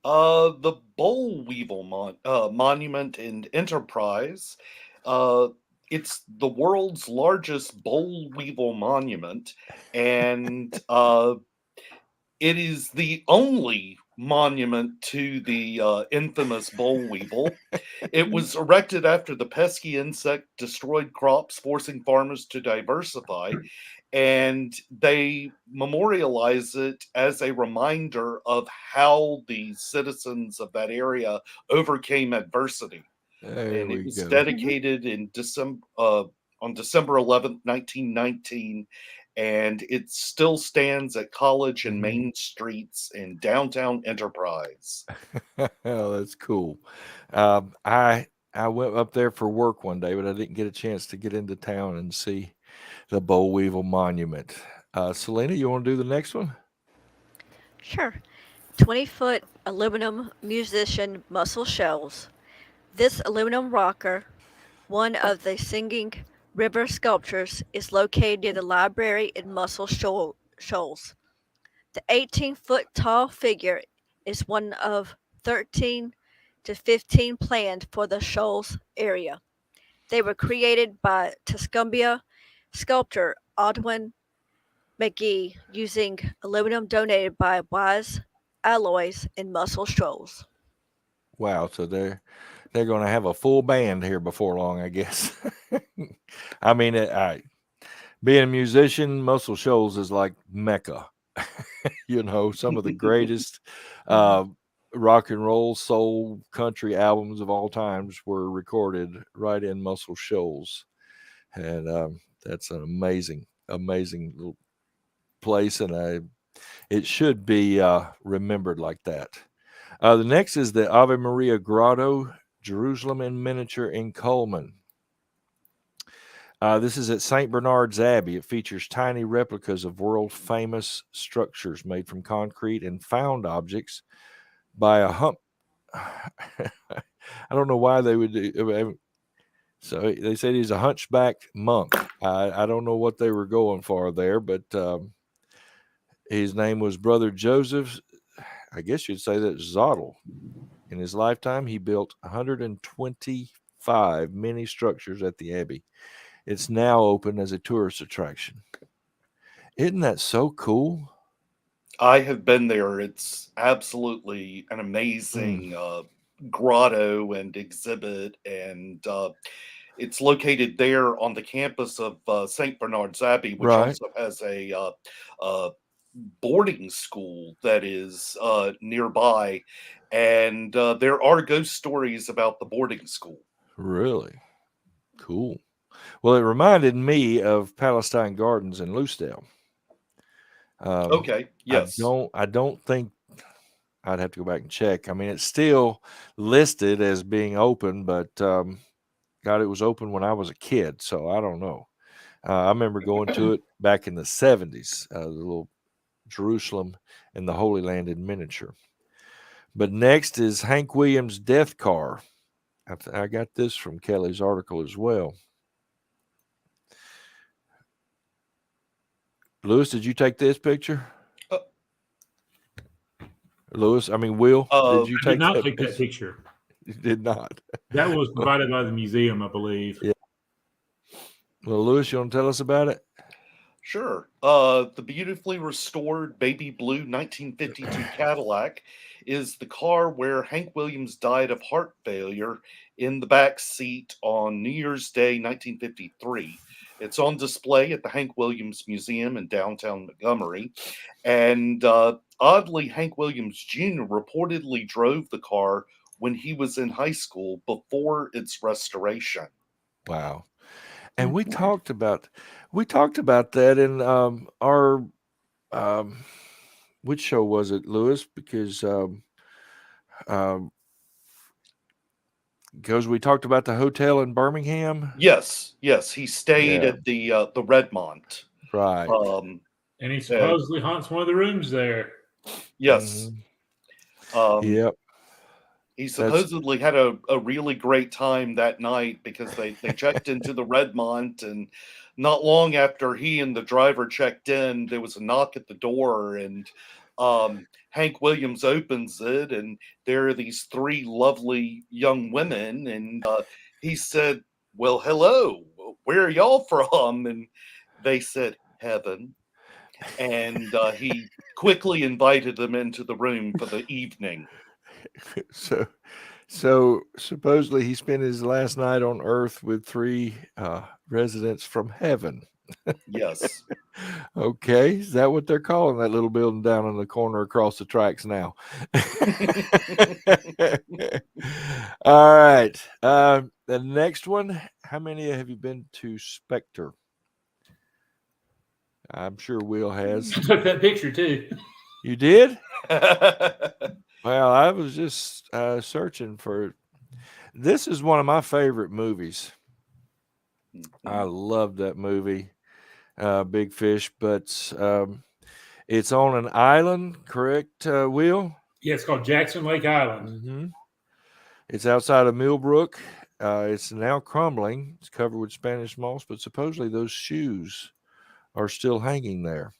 The Boll Weevil Monument in Enterprise. It's the world's largest boll weevil monument, and it is the only monument to the infamous boll weevil. It was erected after the pesky insect destroyed crops, forcing farmers to diversify, and they memorialize it as a reminder of how the citizens of that area overcame adversity. And it was dedicated in on December 11th, 1919, and it still stands at College and Main Streets in downtown Enterprise. Oh, that's cool. I went up there for work one day, but I didn't get a chance to get into town and see the Boll Weevil Monument. Selena, you want to do the next one? Sure. 20-foot aluminum musician Muscle Shoals. This aluminum rocker, one of the Singing River sculptures, is located near the library in Muscle Shoals. The 18-foot tall figure is one of 13 to 15 planned for the Shoals area. They were created by Tuscumbia sculptor Audwin McGee using aluminum donated by Wise Alloys in Muscle Shoals. Wow, so they're going to have a full band here before long, I guess. I mean, being a musician, Muscle Shoals is like Mecca. Some of the greatest rock and roll, soul, country albums of all times were recorded right in Muscle Shoals. And that's an amazing little place, and it should be remembered like that. The next is the Ave Maria Grotto, Jerusalem in miniature in Coleman. This is at St. Bernard's Abbey. It features tiny replicas of world-famous structures made from concrete and found objects by a I don't know why they would do. So they said he's a hunchback monk. I don't know what they were going for there, but his name was Brother Joseph. I guess you'd say that's Zottel. In his lifetime, he built 125 mini structures at the Abbey. It's now open as a tourist attraction. Isn't that so cool? I have been there. It's absolutely an amazing grotto and exhibit, and it's located there on the campus of St. Bernard's Abbey, which also has a boarding school that is nearby, and there are ghost stories about the boarding school. Really? Cool. Well, it reminded me of Palestine Gardens in Loosedale. Okay. Yes. I don't think, I'd have to go back and check. I mean, it's still listed as being open, but God, it was open when I was a kid, so I don't know. I remember going to it back in the 70s, the little Jerusalem and the Holy Land in miniature. But next is Hank Williams' Death Car. I got this from Kelly's article as well. Lewis, did you take this picture? Will, did you I did take not that take that picture. You did not. That was provided by the museum, I believe. Yeah. Well, Lewis, you want to tell us about it? Sure. The beautifully restored baby blue 1952 Cadillac is the car where Hank Williams died of heart failure in the back seat on New Year's Day 1953. It's on display at the Hank Williams Museum in downtown Montgomery. And oddly, Hank Williams Jr. reportedly drove the car when he was in high school before its restoration. Wow. And we talked about that in our which show was it, Lewis? Because we talked about the hotel in Birmingham. Yes, he stayed at the Redmont. Right. And he supposedly haunts one of the rooms there. Yes. Yep. He supposedly had a really great time that night because they checked into the Redmont, and not long after he and the driver checked in, there was a knock at the door, and Hank Williams opens it, and there are these three lovely young women, and he said, "Well, hello, where are y'all from?" And they said, "Heaven." And he quickly invited them into the room for the evening. So supposedly he spent his last night on Earth with three residents from heaven. Yes. Okay, is that what they're calling that little building down in the corner across the tracks now? All right. The next one. How many have you been to Spectre? I'm sure Will has. I took that picture too. You did? Well, I was just searching for. This is one of my favorite movies. I love that movie, Big Fish. But it's on an island, correct, Will? Yeah, it's called Jackson Lake Island. Mm-hmm. It's outside of Millbrook. It's now crumbling. It's covered with Spanish moss, but supposedly those shoes are still hanging there.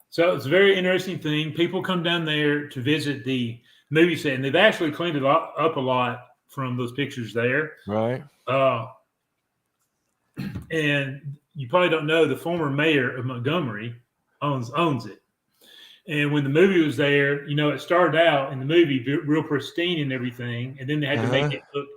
So it's a very interesting thing. People come down there to visit the movie set, and they've actually cleaned it up a lot from those pictures there. Right. And you probably don't know, the former mayor of Montgomery owns it. And when the movie was there, it started out in the movie real pristine and everything, and then they had to make it look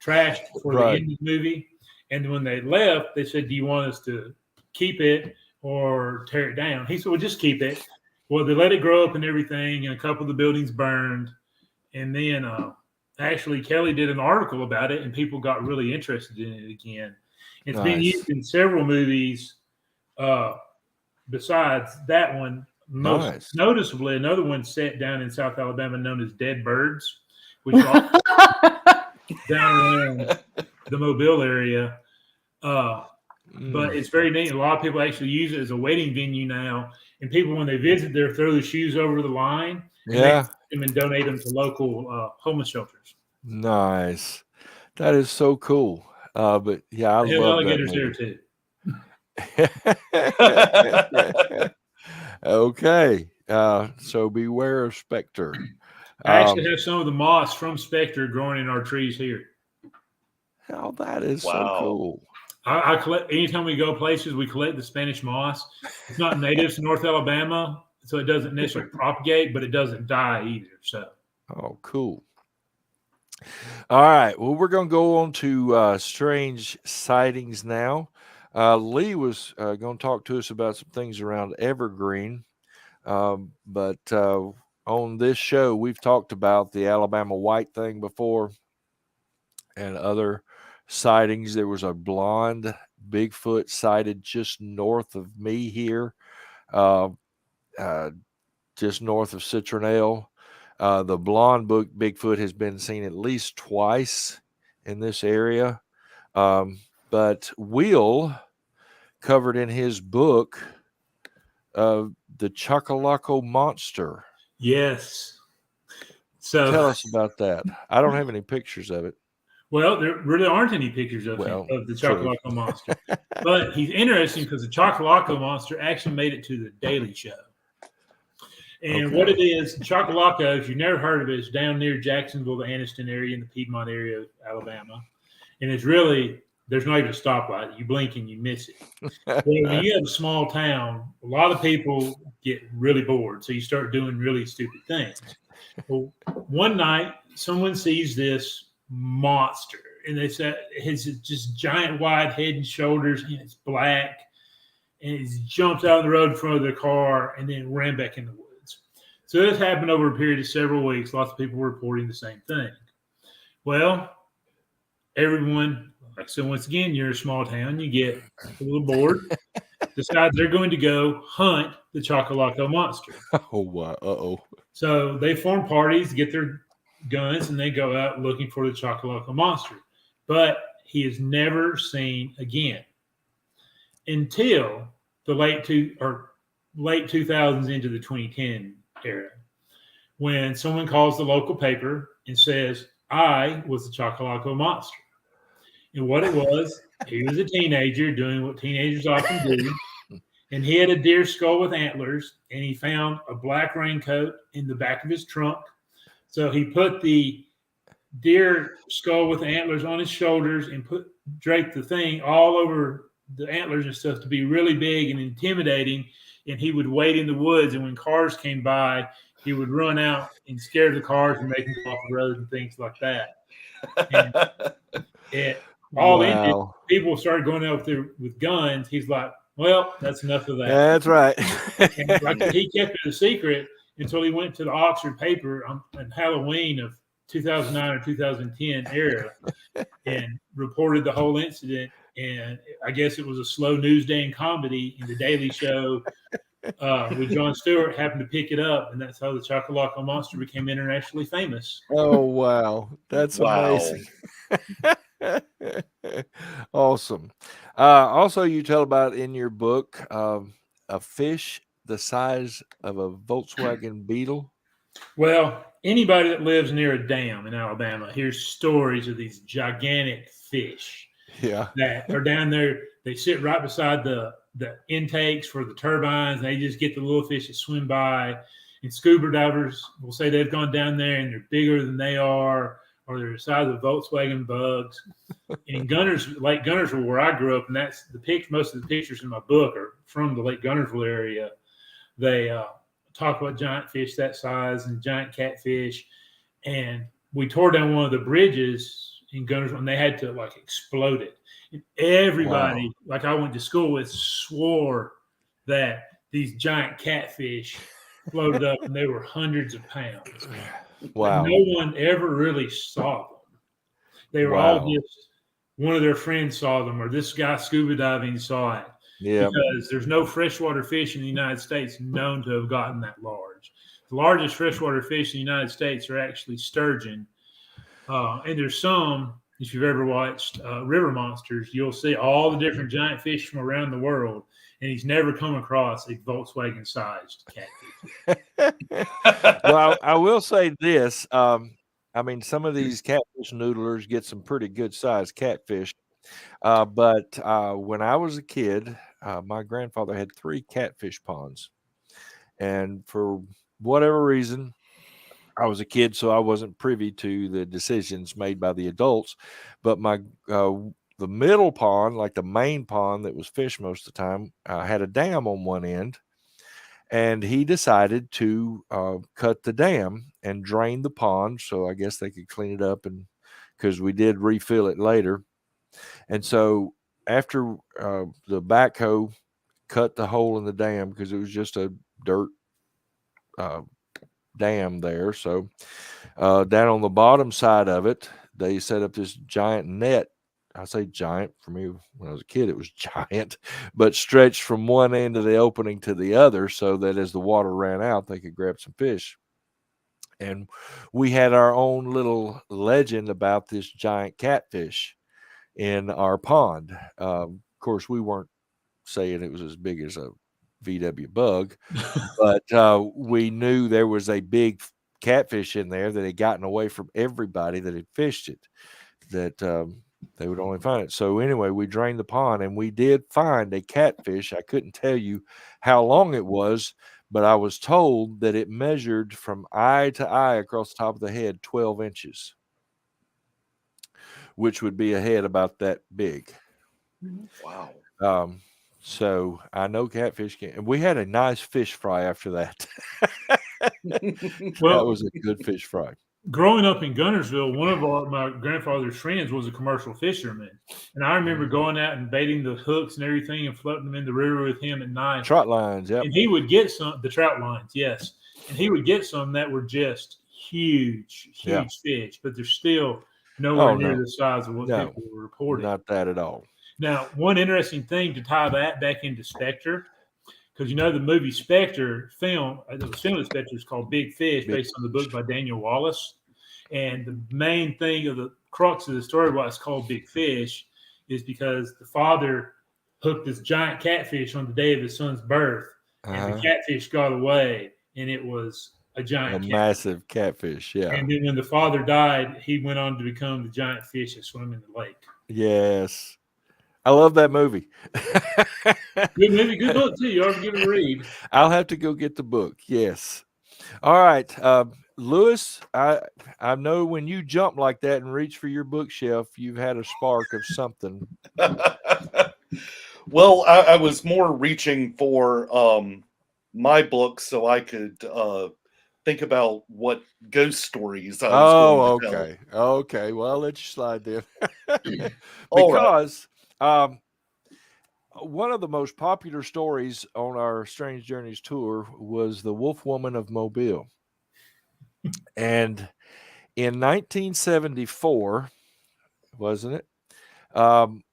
trashed for the end of the movie. And when they left, they said, "Do you want us to keep it or tear it down?" He said, "Well, just keep it." Well, they let it grow up and everything, and a couple of the buildings burned. And then actually Kelly did an article about it, and people got really interested in it again. It's been used in several movies besides that one. Most noticeably, another one set down in South Alabama known as Dead Birds, which is down around the Mobile area. But it's very neat. A lot of people actually use it as a wedding venue now. And people, when they visit there, throw the shoes over the line and donate them to local homeless shelters. Nice. That is so cool. But yeah, I love alligators that there too. Okay. So beware of Spectre. I actually have some of the moss from Spectre growing in our trees here. Oh, that is so cool. I collect, anytime we go places, we collect the Spanish moss. It's not native to North Alabama, so it doesn't necessarily propagate, but it doesn't die either. So. Oh, cool. All right. Well, we're going to go on to strange sightings now. Lee was going to talk to us about some things around Evergreen. But on this show, we've talked about the Alabama White thing before and other sightings. There was a blonde Bigfoot sighted just north of me here, just north of Citronelle. The blonde Bigfoot has been seen at least twice in this area. But Will covered in his book the Chocolaco monster. Yes. So Tell us about that. I don't have any pictures of it. well, there really aren't any pictures of him, of the Chocolaco monster. But he's interesting because the Chocolaco monster actually made it to the Daily Show. And what it is, Chocolaco, if you've never heard of it, it's down near Jacksonville, the Anniston area, in the Piedmont area of Alabama. And it's really, there's not even a stoplight. You blink and you miss it. Well, when you have a small town, a lot of people get really bored. So you start doing really stupid things. Well, one night, someone sees this monster, and it's his just giant wide head and shoulders, and it's black, and it jumps out of the road in front of the car and then ran back in the woods. So this happened over a period of several weeks. Lots of people were reporting the same thing. Well, everyone, like, so once again, you're a small town, you get a little bored, decide they're going to go hunt the Chocolaco monster. Oh, wow. Uh-oh. So they form parties, get their guns, and they go out looking for the Chocolaco monster. But he is never seen again until the late 2000s into the 2010 era, when someone calls the local paper and says, I was the Chocolaco monster. And what it was, he was a teenager doing what teenagers often do. And he had a deer skull with antlers, and he found a black raincoat in the back of his trunk. So he put the deer skull with antlers on his shoulders and draped the thing all over the antlers and stuff to be really big and intimidating. And he would wait in the woods, and when cars came by, he would run out and scare the cars and make them go off the road and things like that. And it all ended. People started going out there with guns. He's like, well, that's enough of that. That's right. And like, he kept it a secret until he went to the Oxford paper on Halloween of 2009 or 2010 era and reported the whole incident. And I guess it was a slow news day in comedy, and the Daily Show with Jon Stewart happened to pick it up, and that's how the Chocolaco monster became internationally famous. Oh, wow. That's amazing. Awesome. Also, you tell about in your book a fish the size of a Volkswagen Beetle. Well, anybody that lives near a dam in Alabama hears stories of these gigantic fish that are down there. They sit right beside the intakes for the turbines. They just get the little fish that swim by. And scuba divers will say they've gone down there and they're bigger than they are, or they're the size of Volkswagen bugs. And Lake Gunnersville, where I grew up, and that's most of the pictures in my book are from the Lake Gunnersville area. They talk about giant fish that size and giant catfish. And we tore down one of the bridges in Gunnersville, and they had to explode it. And everybody, like I went to school with, swore that these giant catfish floated up, and they were hundreds of pounds. Wow. And no one ever really saw them. They were all just, one of their friends saw them, or this guy scuba diving saw it. Yeah. Because there's no freshwater fish in the United States known to have gotten that large. The largest freshwater fish in the United States are actually sturgeon. And there's some, if you've ever watched River Monsters, you'll see all the different giant fish from around the world. And he's never come across a Volkswagen-sized catfish. Well, I will say this. I mean, some of these catfish noodlers get some pretty good-sized catfish. But when I was a kid, my grandfather had 3 catfish ponds. And for whatever reason, I was a kid, so I wasn't privy to the decisions made by the adults. But the middle pond, like the main pond that was fish most of the time, had a dam on one end. And he decided to cut the dam and drain the pond. So I guess they could clean it up, and because we did refill it later. And so after the backhoe cut the hole in the dam, because it was just a dirt dam there. So down on the bottom side of it, they set up this giant net. I say giant, for me when I was a kid, it was giant, but stretched from one end of the opening to the other so that as the water ran out, they could grab some fish. And we had our own little legend about this giant catfish. in our pond. Of course, we weren't saying it was as big as a VW bug, but we knew there was a big catfish in there that had gotten away from everybody that had fished it, that they would only find it. So anyway, we drained the pond and we did find a catfish. I couldn't tell you how long it was, but I was told that it measured from eye to eye across the top of the head 12 inches, which would be a head about that big. Wow. So I know catfish can, and we had a nice fish fry after that. That was a good fish fry. Growing up in Gunnersville, one of my grandfather's friends was a commercial fisherman, and I remember going out and baiting the hooks and everything and floating them in the river with him at night. Trout lines, yep. And he would get the trout lines, yes, and he would get some that were just huge fish, but they're still nowhere near the size of what people were reporting. Not that at all. Now, one interesting thing to tie that back into Spectre, because the movie Spectre film, the film of Spectre is called Big Fish, based on the book by Daniel Wallace. And the main thing of the crux of the story, why it's called Big Fish, is because the father hooked this giant catfish on the day of his son's birth, and the catfish got away, and it was a giant catfish. Massive catfish, yeah. And then when the father died, he went on to become the giant fish that swim in the lake. Yes. I love that movie. Good movie, good book too. You ought to give it a read. I'll have to go get the book. Yes. All right, Lewis. I know when you jump like that and reach for your bookshelf, you've had a spark of something. Well, I was more reaching for my book so I could think about what ghost stories I was going to tell. Okay. Well, I'll let you slide then. Because one of the most popular stories on our Strange Journeys tour was the Wolf Woman of Mobile. And in 1974, wasn't it?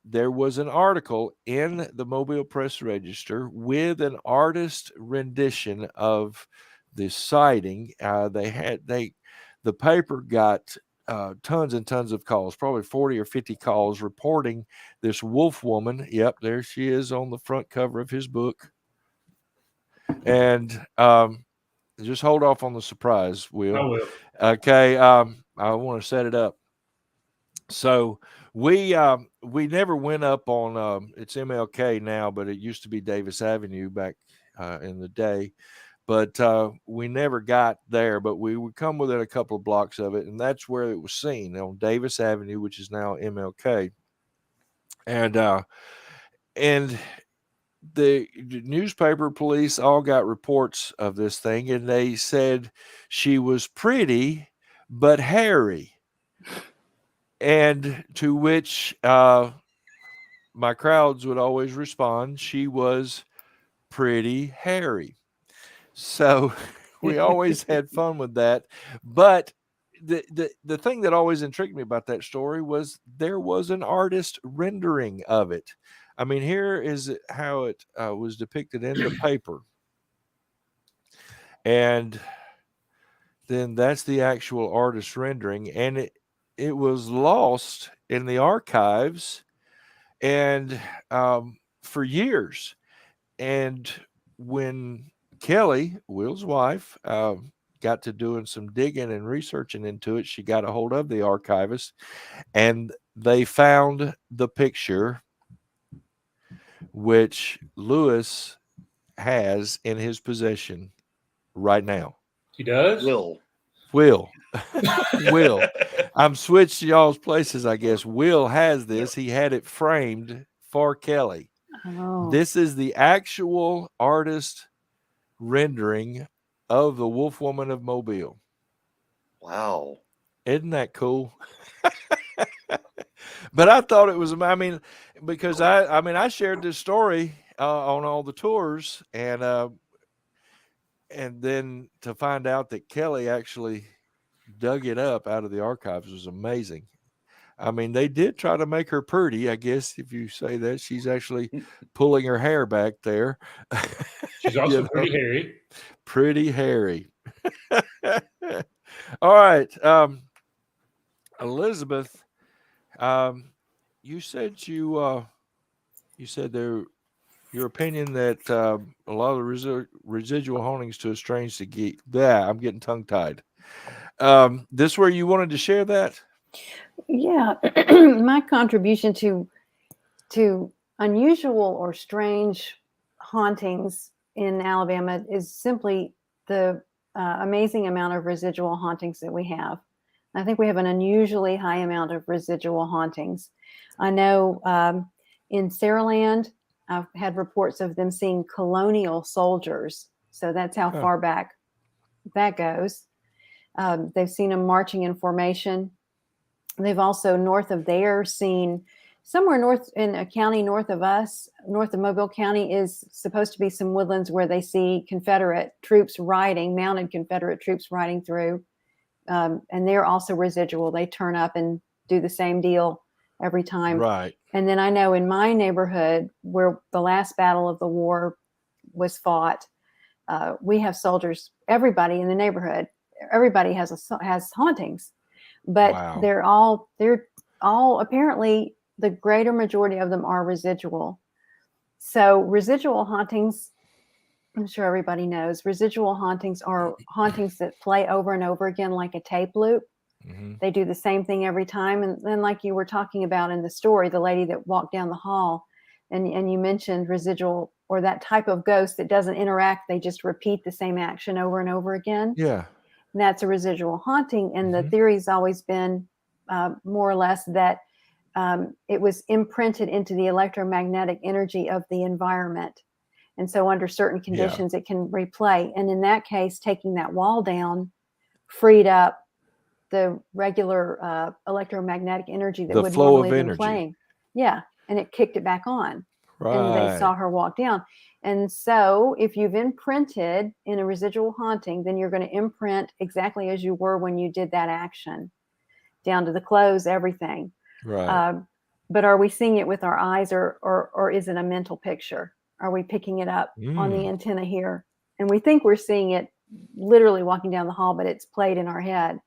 There was an article in the Mobile Press Register with an artist rendition of the sighting. The paper got tons and tons of calls, probably 40 or 50 calls reporting this wolf woman. Yep, there she is on the front cover of his book. And just hold off on the surprise, Will. I will. Okay, I want to set it up. So we never went up on it's MLK now, but it used to be Davis Avenue back in the day. But we never got there, but we would come within a couple of blocks of it, and that's where it was seen, on Davis Avenue, which is now MLK. And the newspaper police all got reports of this thing, and they said she was pretty but hairy. And to which my crowds would always respond, she was pretty hairy. So we always had fun with that. But the thing that always intrigued me about that story was there was an artist rendering of it. I mean, here is how it was depicted in the paper. And then that's the actual artist rendering. And it was lost in the archives and for years. And when Kelly, Will's wife, got to doing some digging and researching into it, she got a hold of the archivist, and they found the picture, which Lewis has in his possession right now. He does? Will. I'm switched y'all's places, I guess. Will has this. He had it framed for Kelly. Oh. This is the actual artist rendering of the Wolf Woman of Mobile. Wow. Isn't that cool? But I thought it was, because I shared this story on all the tours, and then to find out that Kelly actually dug it up out of the archives was amazing. I mean, they did try to make her pretty, I guess, if you say that. She's actually pulling her hair back there. She's also pretty hairy. Pretty hairy. All right. Elizabeth, you said you said there your opinion that a lot of the residual hauntings to a strange to geek. Yeah, I'm getting tongue tied. This where you wanted to share that? Yeah, my contribution to unusual or strange hauntings in Alabama is simply the amazing amount of residual hauntings that we have. I think we have an unusually high amount of residual hauntings. I know in Saraland, I've had reports of them seeing colonial soldiers. So that's how far back that goes. They've seen them marching in formation. They've also north of there seen somewhere north in a county north of us, north of Mobile County, is supposed to be some woodlands where they see Confederate troops riding, mounted Confederate troops riding through. And they're also residual. They turn up and do the same deal every time. Right. And then I know in my neighborhood where the last battle of the war was fought, we have soldiers, everybody in the neighborhood, everybody has hauntings, but they're all apparently the greater majority of them are residual. So residual hauntings, I'm sure everybody knows, residual hauntings are hauntings that play over and over again like a tape loop. Mm-hmm. They do the same thing every time. And then like you were talking about in the story, the lady that walked down the hall, and you mentioned residual or that type of ghost that doesn't interact. They just repeat the same action over and over again. Yeah. And that's a residual haunting. And the theory's always been more or less that it was imprinted into the electromagnetic energy of the environment. And so under certain conditions, it can replay. And in that case, taking that wall down freed up the regular electromagnetic energy that would normally have been playing. Yeah. And it kicked it back on. Right. And they saw her walk down. And so if you've imprinted in a residual haunting, then you're going to imprint exactly as you were when you did that action, down to the clothes, everything. Right. But are we seeing it with our eyes or is it a mental picture? Are we picking it up on the antenna here? And we think we're seeing it literally walking down the hall, but it's played in our head.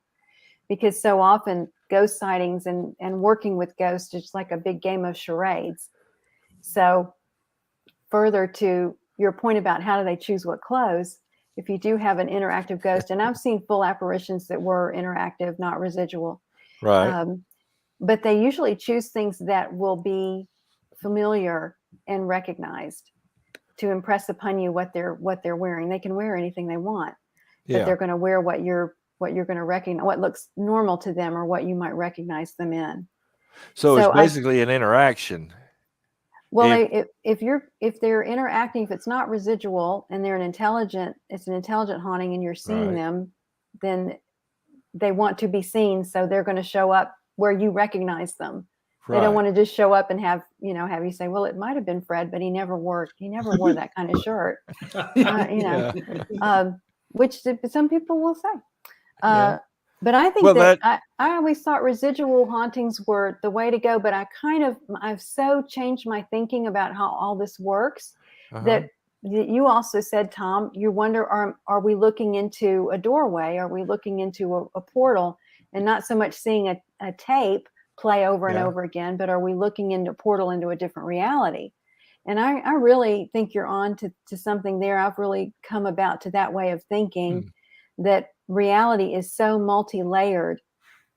Because so often ghost sightings and working with ghosts is like a big game of charades. So further to your point about how do they choose what clothes, if you do have an interactive ghost, and I've seen full apparitions that were interactive, not residual. Right. But they usually choose things that will be familiar and recognized to impress upon you what they're wearing. They can wear anything they want, but they're going to wear what you're going to recognize, what looks normal to them or what you might recognize them in. So it's basically an interaction. Well, if they're interacting, if it's not residual and they're it's an intelligent haunting and you're seeing them, then they want to be seen. So they're going to show up where you recognize them. Right. They don't want to just show up and have you say, well, it might've been Fred, but he never wore that kind of shirt, which some people will say. But I think I always thought residual hauntings were the way to go, but I've so changed my thinking about how all this works that you also said, Tom, you wonder, are we looking into a doorway? Are we looking into a portal and not so much seeing a tape play over and over again, but are we looking into a portal into a different reality? And I really think you're on to something there. I've really come about to that way of thinking that reality is so multi-layered,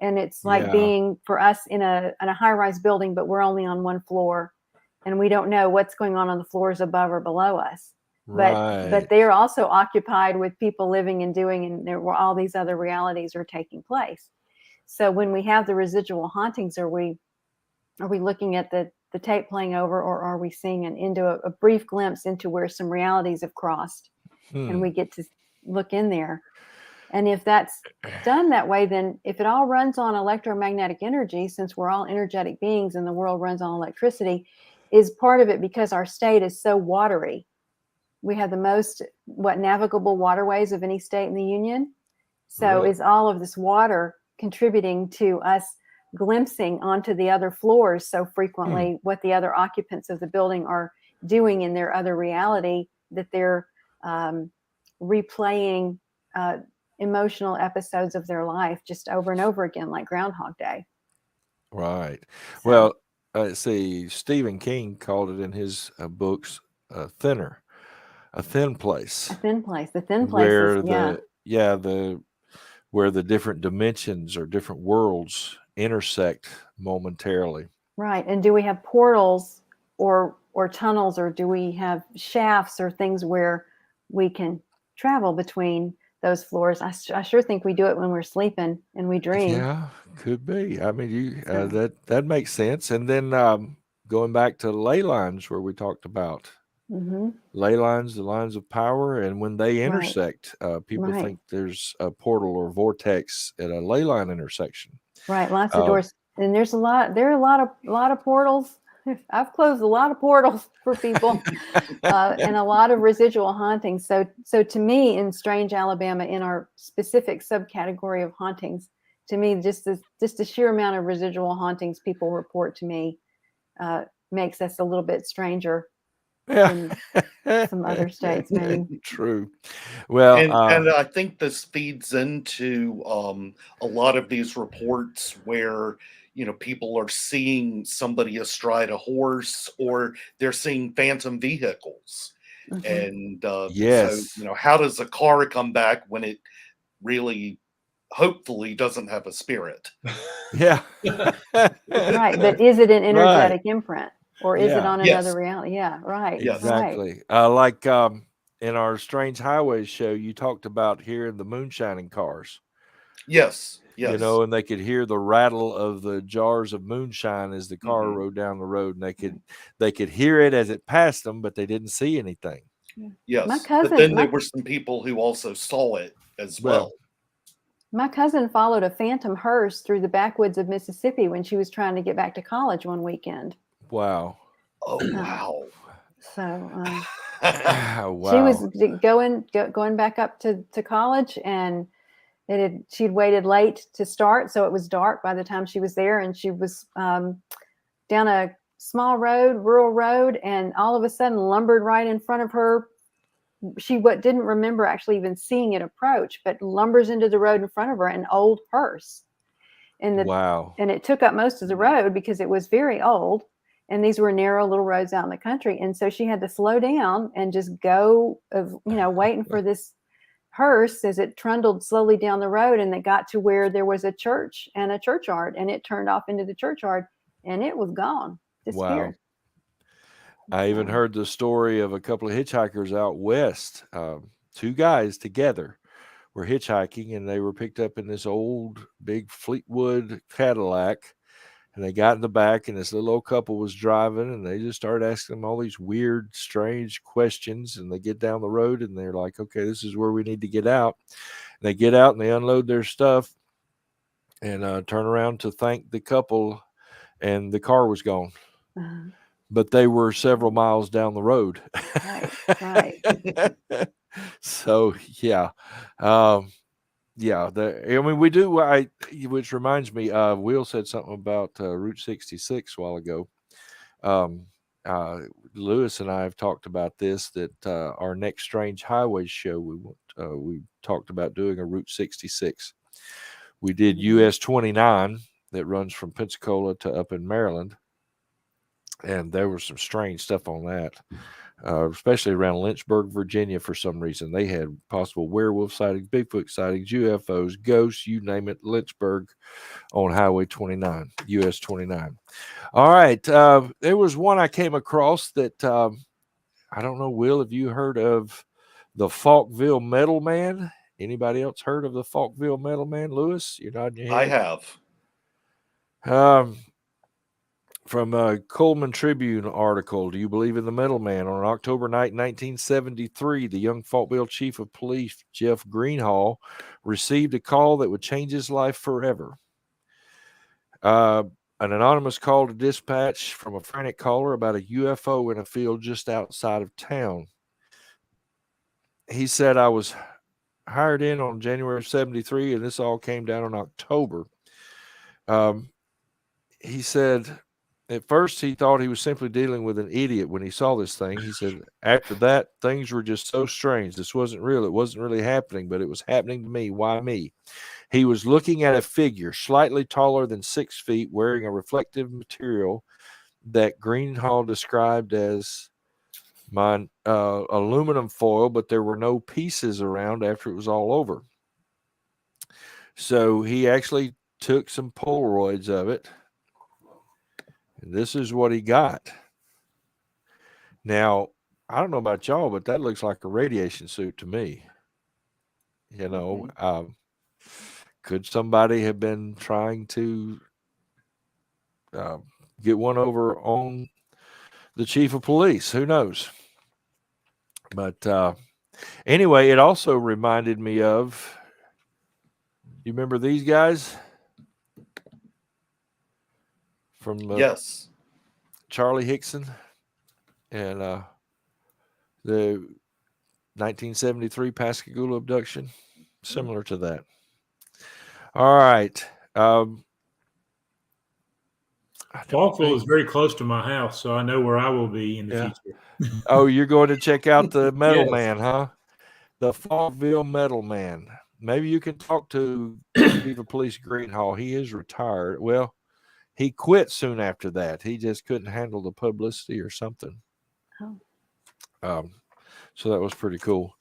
and it's like being for us in a high-rise building, but we're only on one floor and we don't know what's going on the floors above or below us. But they're also occupied with people living and doing, and there were all these other realities are taking place. So when we have the residual hauntings, are we looking at the tape playing over, or are we seeing into a brief glimpse into where some realities have crossed and we get to look in there? And if that's done that way, then if it all runs on electromagnetic energy, since we're all energetic beings and the world runs on electricity, is part of it because our state is so watery. We have the most navigable waterways of any state in the Union. So is all of this water contributing to us glimpsing onto the other floors so frequently what the other occupants of the building are doing in their other reality, that they're replaying emotional episodes of their life just over and over again, like Groundhog Day. Right. So, well, see, Stephen King called it in his books thinner, a thin place, A thin place. The thin places. where Yeah. where the different dimensions or different worlds intersect momentarily. Right. And do we have portals or tunnels, or do we have shafts or things where we can travel between those floors? I sure think we do it when we're sleeping and we dream. Yeah, could be. I mean, So, that makes sense. And then going back to ley lines, where we talked about ley lines, the lines of power, and when they intersect, people Right. think there's a portal or vortex at a ley line intersection. Right. Lots of doors. And there are a lot of portals. I've closed a lot of portals for people, and a lot of residual hauntings. So to me, in Strange Alabama, in our specific subcategory of hauntings, to me, just the sheer amount of residual hauntings people report to me makes us a little bit stranger than some other states, maybe. True. Well, and I think this feeds into a lot of these reports where people are seeing somebody astride a horse, or they're seeing phantom vehicles. And yes. so how does a car come back when it really hopefully doesn't have a spirit? Yeah. Right. But is it an energetic imprint, or is it on Yes. another reality? Yeah. Right. Yes. Exactly. Like in our Strange Highways show, you talked about hearing the moonshining cars. Yes. Yes. And they could hear the rattle of the jars of moonshine as the car rode down the road, and they could hear it as it passed them, but they didn't see anything. Yes. My cousin, but then there were some people who also saw it as well. My cousin followed a phantom hearse through the backwoods of Mississippi when she was trying to get back to college one weekend. Wow. Oh, wow. So wow. She was going back up to college, and she'd waited late to start, so it was dark by the time she was there, and she was down a small rural road, and all of a sudden lumbered right in front of her. She didn't remember actually even seeing it approach, but lumbers into the road in front of her, an old hearse. And wow. And it took up most of the road because it was very old, and these were narrow little roads out in the country. And so she had to slow down and just go, waiting for this hearse as it trundled slowly down the road, and it got to where there was a church and a churchyard, and it turned off into the churchyard, and it was gone, disappeared. Wow. I even heard the story of a couple of hitchhikers out west. Two guys together were hitchhiking, and they were picked up in this old big Fleetwood Cadillac, and they got in the back, and this little old couple was driving, and they just started asking them all these weird, strange questions. And they get down the road, and they're like, okay, this is where we need to get out. And they get out, and they unload their stuff and turn around to thank the couple, and the car was gone. But they were several miles down the road. Right. So, yeah. We do. Which reminds me, Will said something about Route 66 a while ago. Lewis and I have talked about this, that our next Strange Highways show, we talked about doing a Route 66. We did US 29 that runs from Pensacola to up in Maryland, and there was some strange stuff on that. Especially around Lynchburg, Virginia, for some reason. They had possible werewolf sightings, Bigfoot sightings, UFOs, ghosts, you name it, Lynchburg on Highway 29, US 29. All right. There was one I came across that, I don't know, Will, have you heard of the Falkville Metal Man? Anybody else heard of the Falkville Metal Man? Lewis, you're nodding your head. I have. From a Coleman Tribune article, do you believe in the Metal Man? On October night, 1973, the young Falkville chief of police, Jeff Greenhall, received a call that would change his life forever. An anonymous call to dispatch from a frantic caller about a UFO in a field just outside of town. He said, I was hired in on January of 73, and this all came down in October. He said, at first, he thought he was simply dealing with an idiot when he saw this thing. He said, after that, things were just so strange. This wasn't real. It wasn't really happening, but it was happening to me. Why me? He was looking at a figure slightly taller than 6 feet, wearing a reflective material that Greenhall described as my aluminum foil, but there were no pieces around after it was all over. So he actually took some Polaroids of it, and this is what he got. Now, I don't know about y'all, but that looks like a radiation suit to me. You know, could somebody have been trying to get one over on the chief of police? Who knows? But anyway, it also reminded me of, you remember these guys from Yes, Charlie Hickson and the 1973 Pascagoula abduction? Similar to that. All right. Falkville is very close to my house, so I know where I will be in the future. Oh, you're going to check out the Metal Yes. Man, huh? The Falkville Metal Man. Maybe you can talk to Chief of Police Greenhall. He is retired. Well, he quit soon after that. He just couldn't handle the publicity or something. Oh. So that was pretty cool.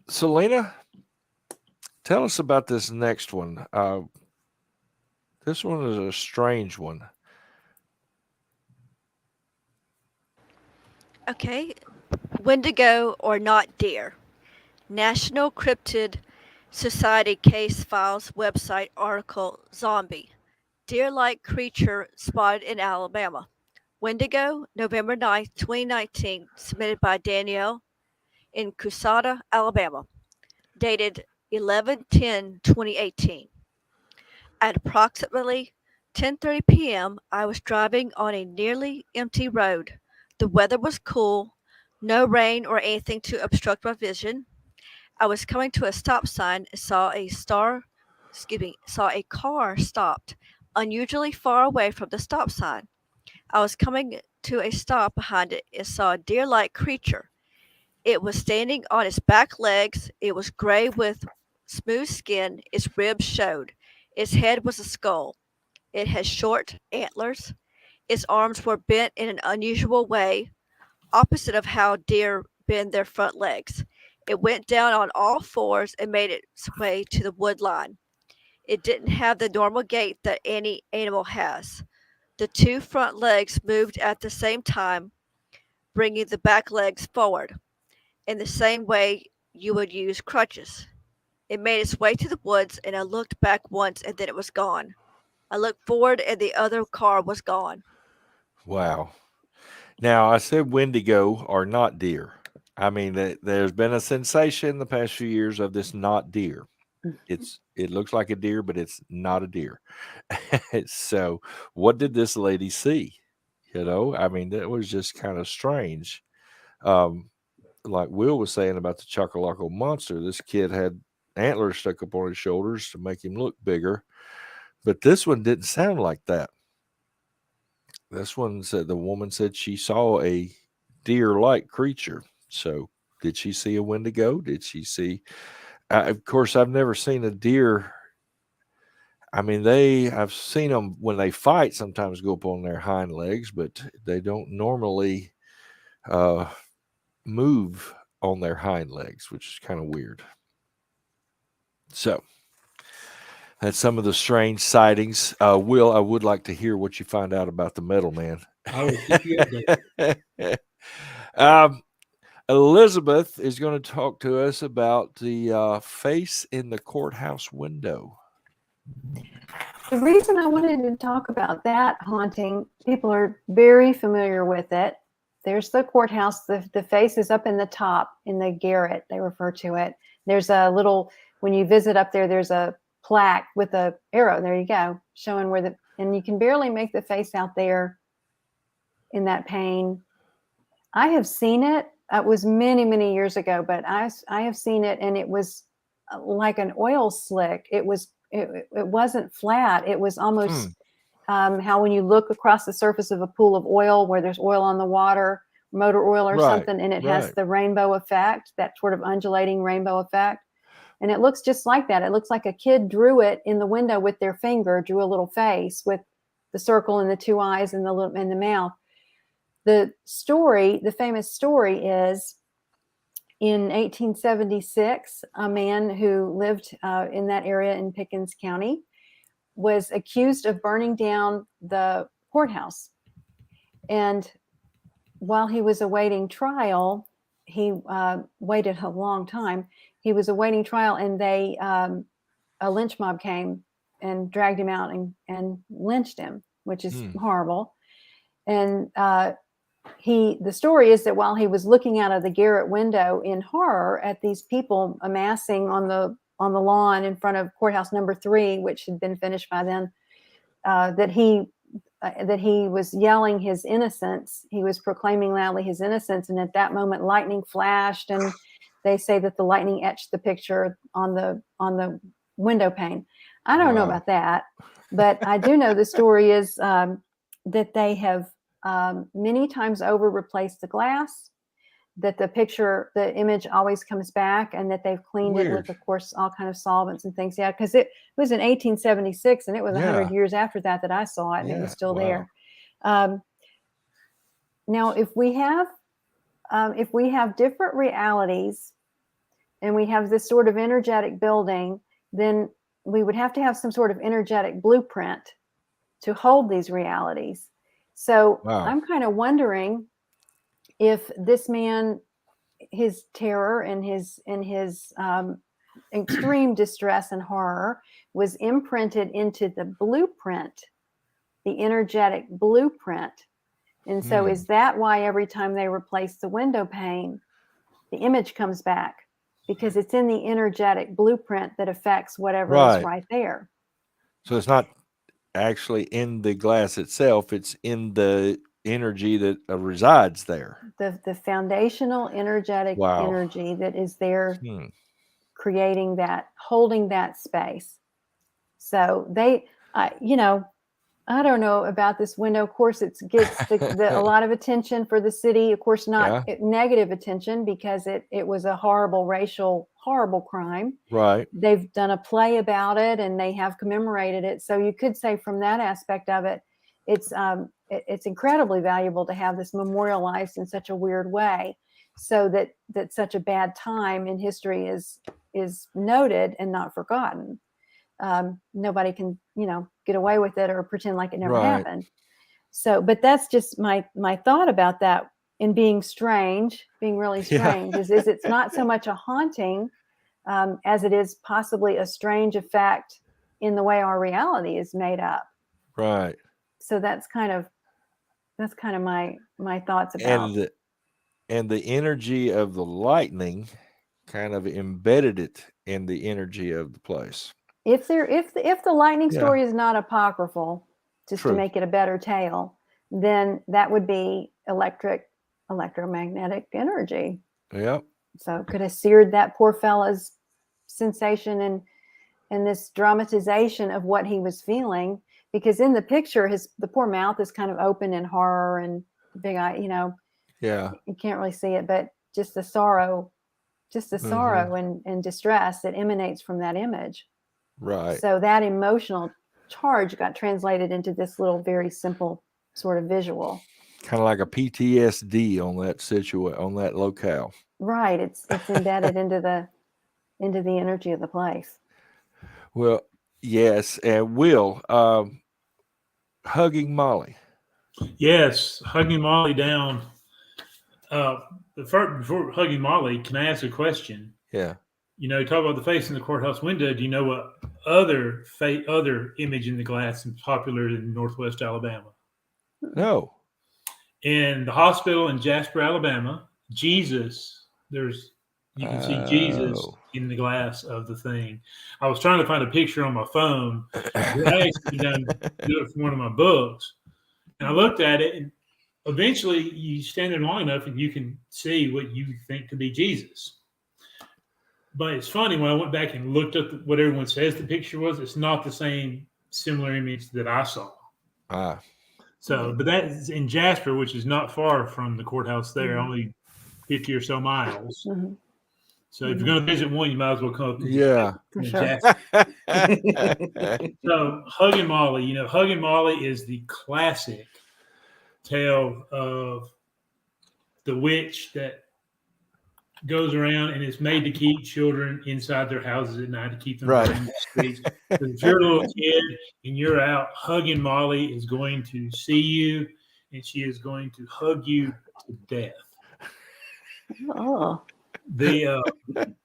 Selena, tell us about this next one. This one is a strange one. Okay. Wendigo or not deer. National Cryptid Society Case Files website article Zombie. Deer-like creature spotted in Alabama. Wendigo, November 9th, 2019, submitted by Danielle in Cusata, Alabama. Dated 11/10/2018. At approximately 10:30 p.m., I was driving on a nearly empty road. The weather was cool, no rain or anything to obstruct my vision. I was coming to a stop sign and saw a car stopped unusually far away from the stop sign. I was coming to a stop behind it and saw a deer-like creature. It was standing on its back legs. It was gray with smooth skin. Its ribs showed. Its head was a skull. It had short antlers. Its arms were bent in an unusual way, opposite of how deer bend their front legs. It went down on all fours and made its way to the wood line. It didn't have the normal gait that any animal has. The two front legs moved at the same time, bringing the back legs forward, in the same way you would use crutches. It made its way to the woods, and I looked back once, and then it was gone. I looked forward, and the other car was gone. Wow. Now, I said Wendigo or not deer. I mean, there's been a sensation the past few years of this not deer. It looks like a deer, but it's not a deer. So, what did this lady see? You know, I mean, that was just kind of strange. Like Will was saying about the Chocolaco monster, this kid had antlers stuck up on his shoulders to make him look bigger, but this one didn't sound like that. This one said, the woman said she saw a deer-like creature. So, did she see a Wendigo? Did she see? Of course, I've never seen a deer. I mean, I've seen them when they fight sometimes go up on their hind legs, but they don't normally move on their hind legs, which is kind of weird. So, that's some of the strange sightings. Will, I would like to hear what you find out about the Metal Man. I will keep you updated. Elizabeth is going to talk to us about the face in the courthouse window. The reason I wanted to talk about that haunting, people are very familiar with it. There's the courthouse. The face is up in the top in the garret, they refer to it. There's a little, when you visit up there, there's a plaque with a arrow. There you go, showing where and you can barely make the face out there in that pane. I have seen it. It was many, many years ago, but I have seen it, and it was like an oil slick. It wasn't flat. It was almost how when you look across the surface of a pool of oil where there's oil on the water, motor oil or something, and it has the rainbow effect, that sort of undulating rainbow effect. And it looks just like that. It looks like a kid drew it in the window with their finger, drew a little face with circle and the two eyes and the mouth. The famous story is in 1876, a man who lived in that area in Pickens County was accused of burning down the courthouse. And while he was awaiting trial, he waited a long time. He was awaiting trial, and a lynch mob came and dragged him out and lynched him, which is horrible. And the story is that while he was looking out of the garret window in horror at these people amassing on the lawn in front of courthouse number 3, which had been finished by then, that he was yelling his innocence. He was proclaiming loudly his innocence. And at that moment, lightning flashed, and they say that the lightning etched the picture on the window pane. I don't know about that, but I do know the story is that they have many times over replaced the glass, that the image always comes back, and that they've cleaned it with, of course, all kind of solvents and things. Yeah, because it was in 1876, and it was 100 years after that I saw it, and it was still there. Now, if we have different realities, and we have this sort of energetic building, then we would have to have some sort of energetic blueprint to hold these realities. So I'm kind of wondering if this man, his terror and his extreme distress and horror was imprinted into the blueprint, the energetic blueprint. And so is that why every time they replace the window pane, the image comes back? Because it's in the energetic blueprint that affects whatever is right there. So it's not actually in the glass itself, it's in the energy that resides there. The foundational energetic energy that is there, creating that, holding that space. So I don't know about this window. Of course, it gets a lot of attention for the city. Of course, not negative attention, because it was a horrible crime. Right. They've done a play about it, and they have commemorated it. So you could say from that aspect of it, it's incredibly valuable to have this memorialized in such a weird way, so that such a bad time in history is noted and not forgotten. Nobody can, get away with it or pretend like it never happened. So, but that's just my thought about that in being really strange, is it's not so much a haunting as it is possibly a strange effect in the way our reality is made up. Right. So that's kind of my thoughts about. And the energy of the lightning kind of embedded it in the energy of the place. If the lightning story is not apocryphal, just to make it a better tale, then that would be electromagnetic energy. Yep. So it could have seared that poor fella's sensation and this dramatization of what he was feeling, because in the picture, the poor mouth is kind of open in horror and big eye, you can't really see it, but just the sorrow and distress that emanates from that image. Right. So that emotional charge got translated into this little, very simple sort of visual. Kind of like a PTSD on that locale. Right. It's embedded into the energy of the place. Well, yes. And Will, hugging Molly. Yes, hugging Molly down. Before hugging Molly, can I ask a question? Yeah. Talk about the face in the courthouse window. Do you know what other image in the glass is popular in Northwest Alabama? No. In the hospital in Jasper, Alabama, Jesus, you can see Jesus in the glass of the thing. I was trying to find a picture on my phone. I actually do it from one of my books. And I looked at it, and eventually you stand there long enough and you can see what you think to be Jesus. But it's funny, when I went back and looked up what everyone says the picture was, it's not the same similar image that I saw. So, but that is in Jasper, which is not far from the courthouse there, only 50 or so miles. So if you're going to visit one, you might as well come up. Yeah. For sure. So Hugging Molly, Hugging Molly is the classic tale of the witch that goes around and it's made to keep children inside their houses at night to keep them Right. from the streets. But if you're a little kid and you're out, Hugging Molly is going to see you and she is going to hug you to death. Oh. And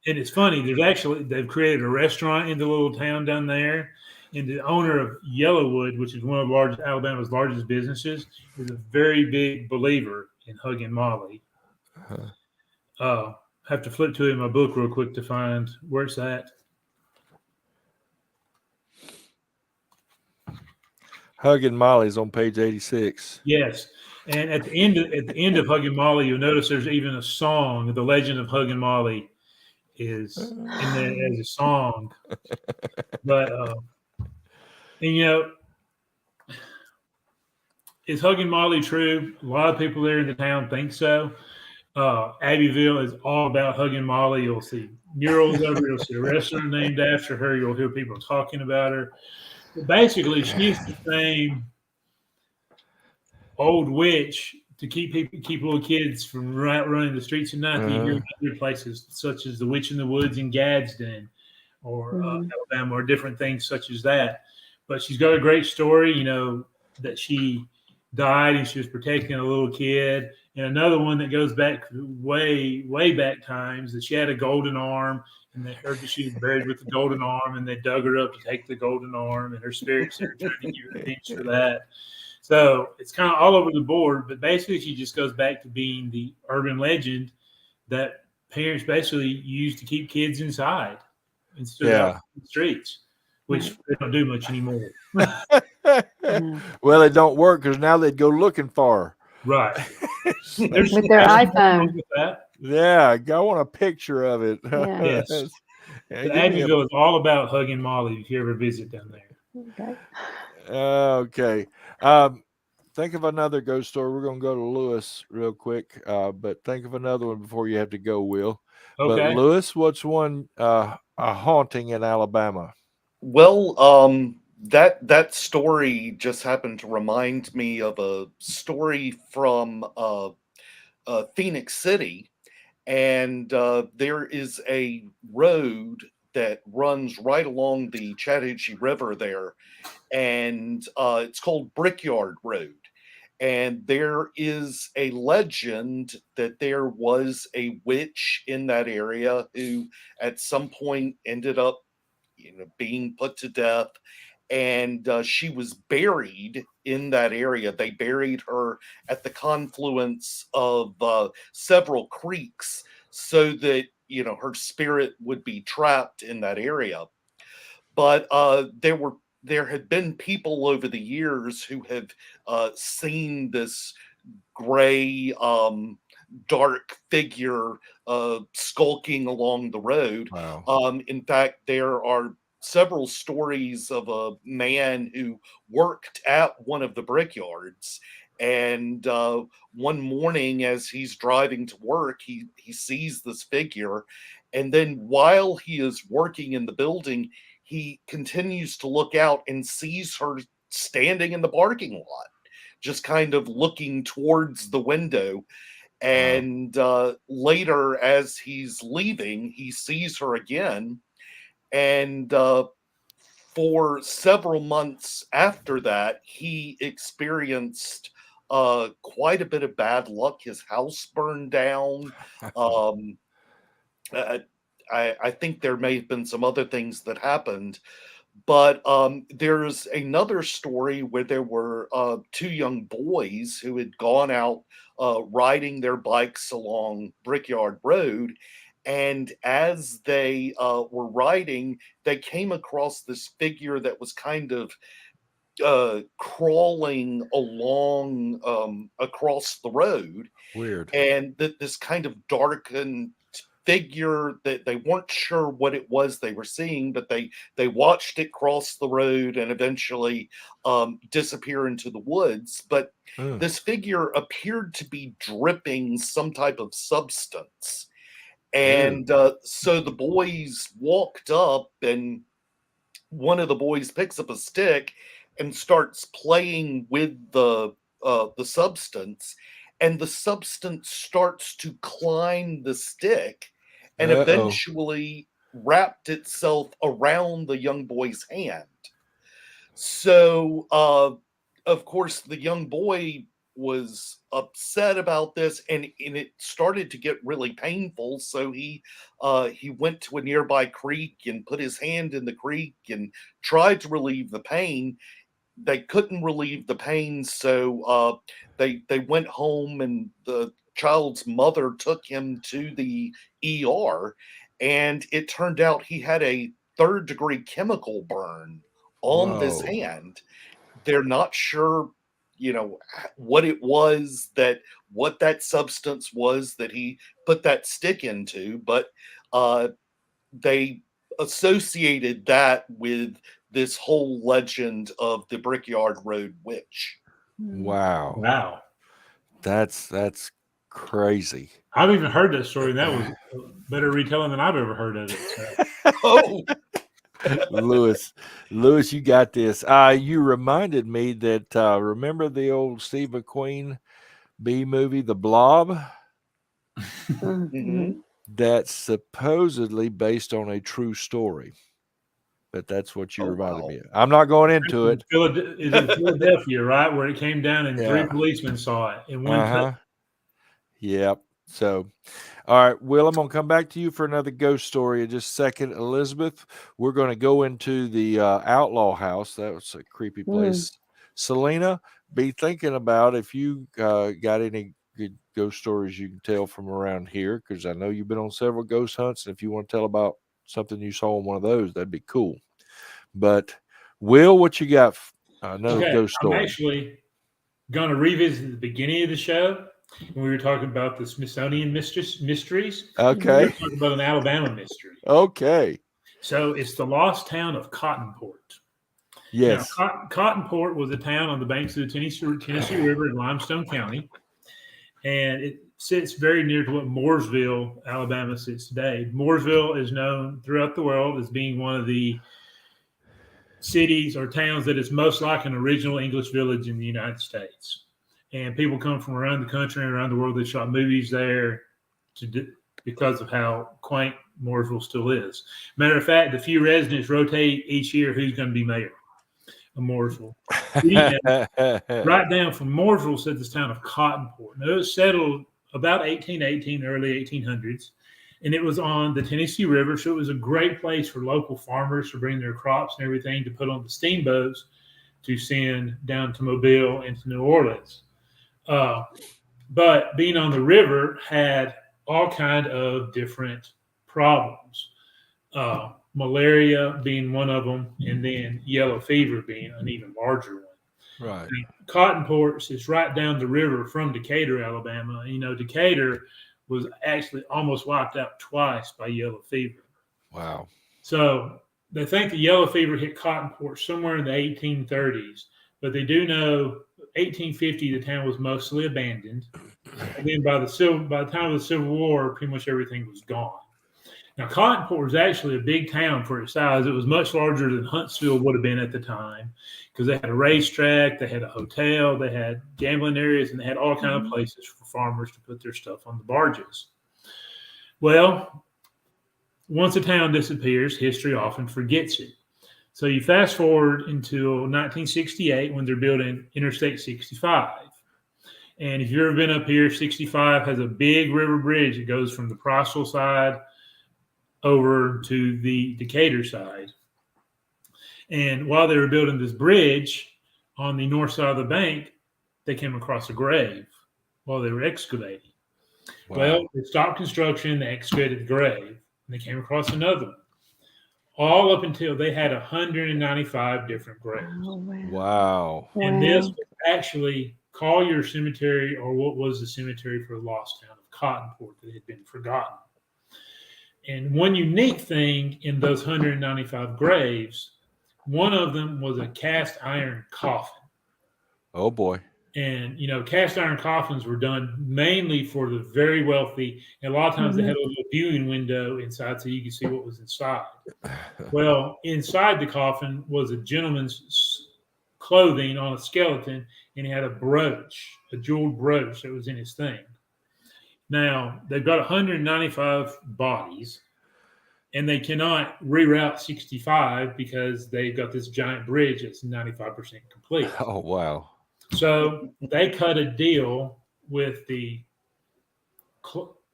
it's funny, they've created a restaurant in the little town down there. And the owner of Yellowwood, which is one of Alabama's largest businesses, is a very big believer in Hugging Molly. Have to flip to it in my book real quick to find where it's at. Hugging Molly's on page 86. Yes, and at the end of Hugging Molly, you'll notice there's even a song. The Legend of Hugging Molly is in there as a song. But is Hugging Molly true? A lot of people there in the town think so. Abbeville is all about Hugging Molly. You'll see murals of her. You'll see a restaurant named after her. You'll hear people talking about her. But basically, she's the same old witch to keep little kids from running the streets at night. You hear in other places, such as the Witch in the Woods in Gadsden, or Alabama, or different things such as that. But she's got a great story. That she died and she was protecting a little kid. And another one that goes back way, way back times, that she had a golden arm, and they heard that she was buried with the golden arm, and they dug her up to take the golden arm, and her spirits are trying to give revenge for that. So it's kind of all over the board, but basically she just goes back to being the urban legend that parents basically use to keep kids inside instead of out in the streets, which they don't do much anymore. Well, it don't work because now they'd go looking for her. Right. With their iPhone. With that. Yeah, I want a picture of it. Yeah. Yes. Abbeville is all about Hugging Molly if you ever visit down there. Okay. Think of another ghost story. We're going to go to Lewis real quick, but think of another one before you have to go, Will. Okay. But Lewis, what's one a haunting in Alabama? Well, that story just happened to remind me of a story from Phoenix City, and there is a road that runs right along the Chattahoochee River there, and it's called Brickyard Road. And there is a legend that there was a witch in that area who at some point ended up being put to death, and she was buried in that area. They buried her at the confluence of several creeks so that her spirit would be trapped in that area. But there had been people over the years who have seen this gray dark figure skulking along the road. Wow. In fact, there are several stories of a man who worked at one of the brickyards, and one morning as he's driving to work, he sees this figure, and then while he is working in the building, he continues to look out and sees her standing in the parking lot, just kind of looking towards the window. And later, as he's leaving, he sees her again. And for several months after that, he experienced quite a bit of bad luck. His house burned down. I think there may have been some other things that happened. But there's another story where there were two young boys who had gone out riding their bikes along Brickyard Road. And as they were riding, they came across this figure that was kind of crawling along across the road. Weird. And this kind of darkened figure that they weren't sure what it was they were seeing, but they watched it cross the road and eventually disappear into the woods. But this figure appeared to be dripping some type of substance. And so the boys walked up, and one of the boys picks up a stick and starts playing with the substance, and the substance starts to climb the stick and eventually wrapped itself around the young boy's hand. So, of course, the young boy was upset about this, and it started to get really painful. So he went to a nearby creek and put his hand in the creek and tried to relieve the pain. They couldn't relieve the pain, so they went home, and the child's mother took him to the ER, and it turned out he had a third-degree chemical burn on this hand. They're not sure, what it was, what that substance was that he put that stick into, but they associated that with this whole legend of the Brickyard Road Witch. Wow. That's crazy. I've even heard that story. That was a better retelling than I've ever heard of it. So. Oh, Lewis, you got this. You reminded me that remember the old Steve McQueen B movie, The Blob? Mm-hmm. That's supposedly based on a true story. But that's what you reminded me of. I'm not going into it. Is it Philadelphia, right? Where it came down and 3 policemen saw it in one. Yep. So, all right, Will, I'm going to come back to you for another ghost story in just a second. Elizabeth, we're going to go into the outlaw house. That was a creepy place. Selena, be thinking about if you got any good ghost stories you can tell from around here, because I know you've been on several ghost hunts. And if you want to tell about something you saw on one of those, that'd be cool. But, Will, what you got? Another ghost story. I'm actually going to revisit the beginning of the show when we were talking about the Smithsonian mysteries. Okay. We're talking about an Alabama mystery. Okay. So it's the lost town of Cottonport. Yes. Now, Cottonport was a town on the banks of the Tennessee River in Limestone County. And it sits very near to what Mooresville, Alabama sits today. Mooresville is known throughout the world as being one of the cities or towns that is most like an original English village in the United States. And people come from around the country and around the world that shot movies there because of how quaint Mooresville still is. Matter of fact, the few residents rotate each year who's going to be mayor of Mooresville. Right down from Mooresville sits this town of Cottonport. Now, it was settled about 1818, early 1800s, and it was on the Tennessee River, so it was a great place for local farmers to bring their crops and everything to put on the steamboats to send down to Mobile and to New Orleans. But being on the river had all kind of different problems. Malaria being one of them, and then yellow fever being an even larger one. Right. Cottonport is right down the river from Decatur, Alabama. Decatur was actually almost wiped out twice by yellow fever. Wow. So they think the yellow fever hit Cottonport somewhere in the 1830s, but they do know 1850 the town was mostly abandoned, and then by the time of the Civil War, pretty much everything was gone. Now, Cottonport was actually a big town for its size. It was much larger than Huntsville would have been at the time because they had a racetrack, they had a hotel, they had gambling areas, and they had all kinds of places for farmers to put their stuff on the barges. Well, once a town disappears, history often forgets it. So you fast forward until 1968 when they're building Interstate 65. And if you've ever been up here, 65 has a big river bridge that goes from the Priceville side over to the Decatur side. And while they were building this bridge on the north side of the bank, they came across a grave while they were excavating. Wow. Well, they stopped construction, they excavated the grave, and they came across another one. All up until they had 195 different graves. Oh, wow. And this was actually Collier Cemetery, or what was the cemetery for the lost town of Cottonport that had been forgotten. And one unique thing in those 195 graves, one of them was a cast iron coffin. Oh, boy. And, cast iron coffins were done mainly for the very wealthy. And a lot of times they had a little viewing window inside so you could see what was inside. Well, inside the coffin was a gentleman's clothing on a skeleton, and he had a brooch, a jeweled brooch that was in his thing. Now, they've got 195 bodies, and they cannot reroute 65 because they've got this giant bridge that's 95% complete. Oh, wow. So they cut a deal with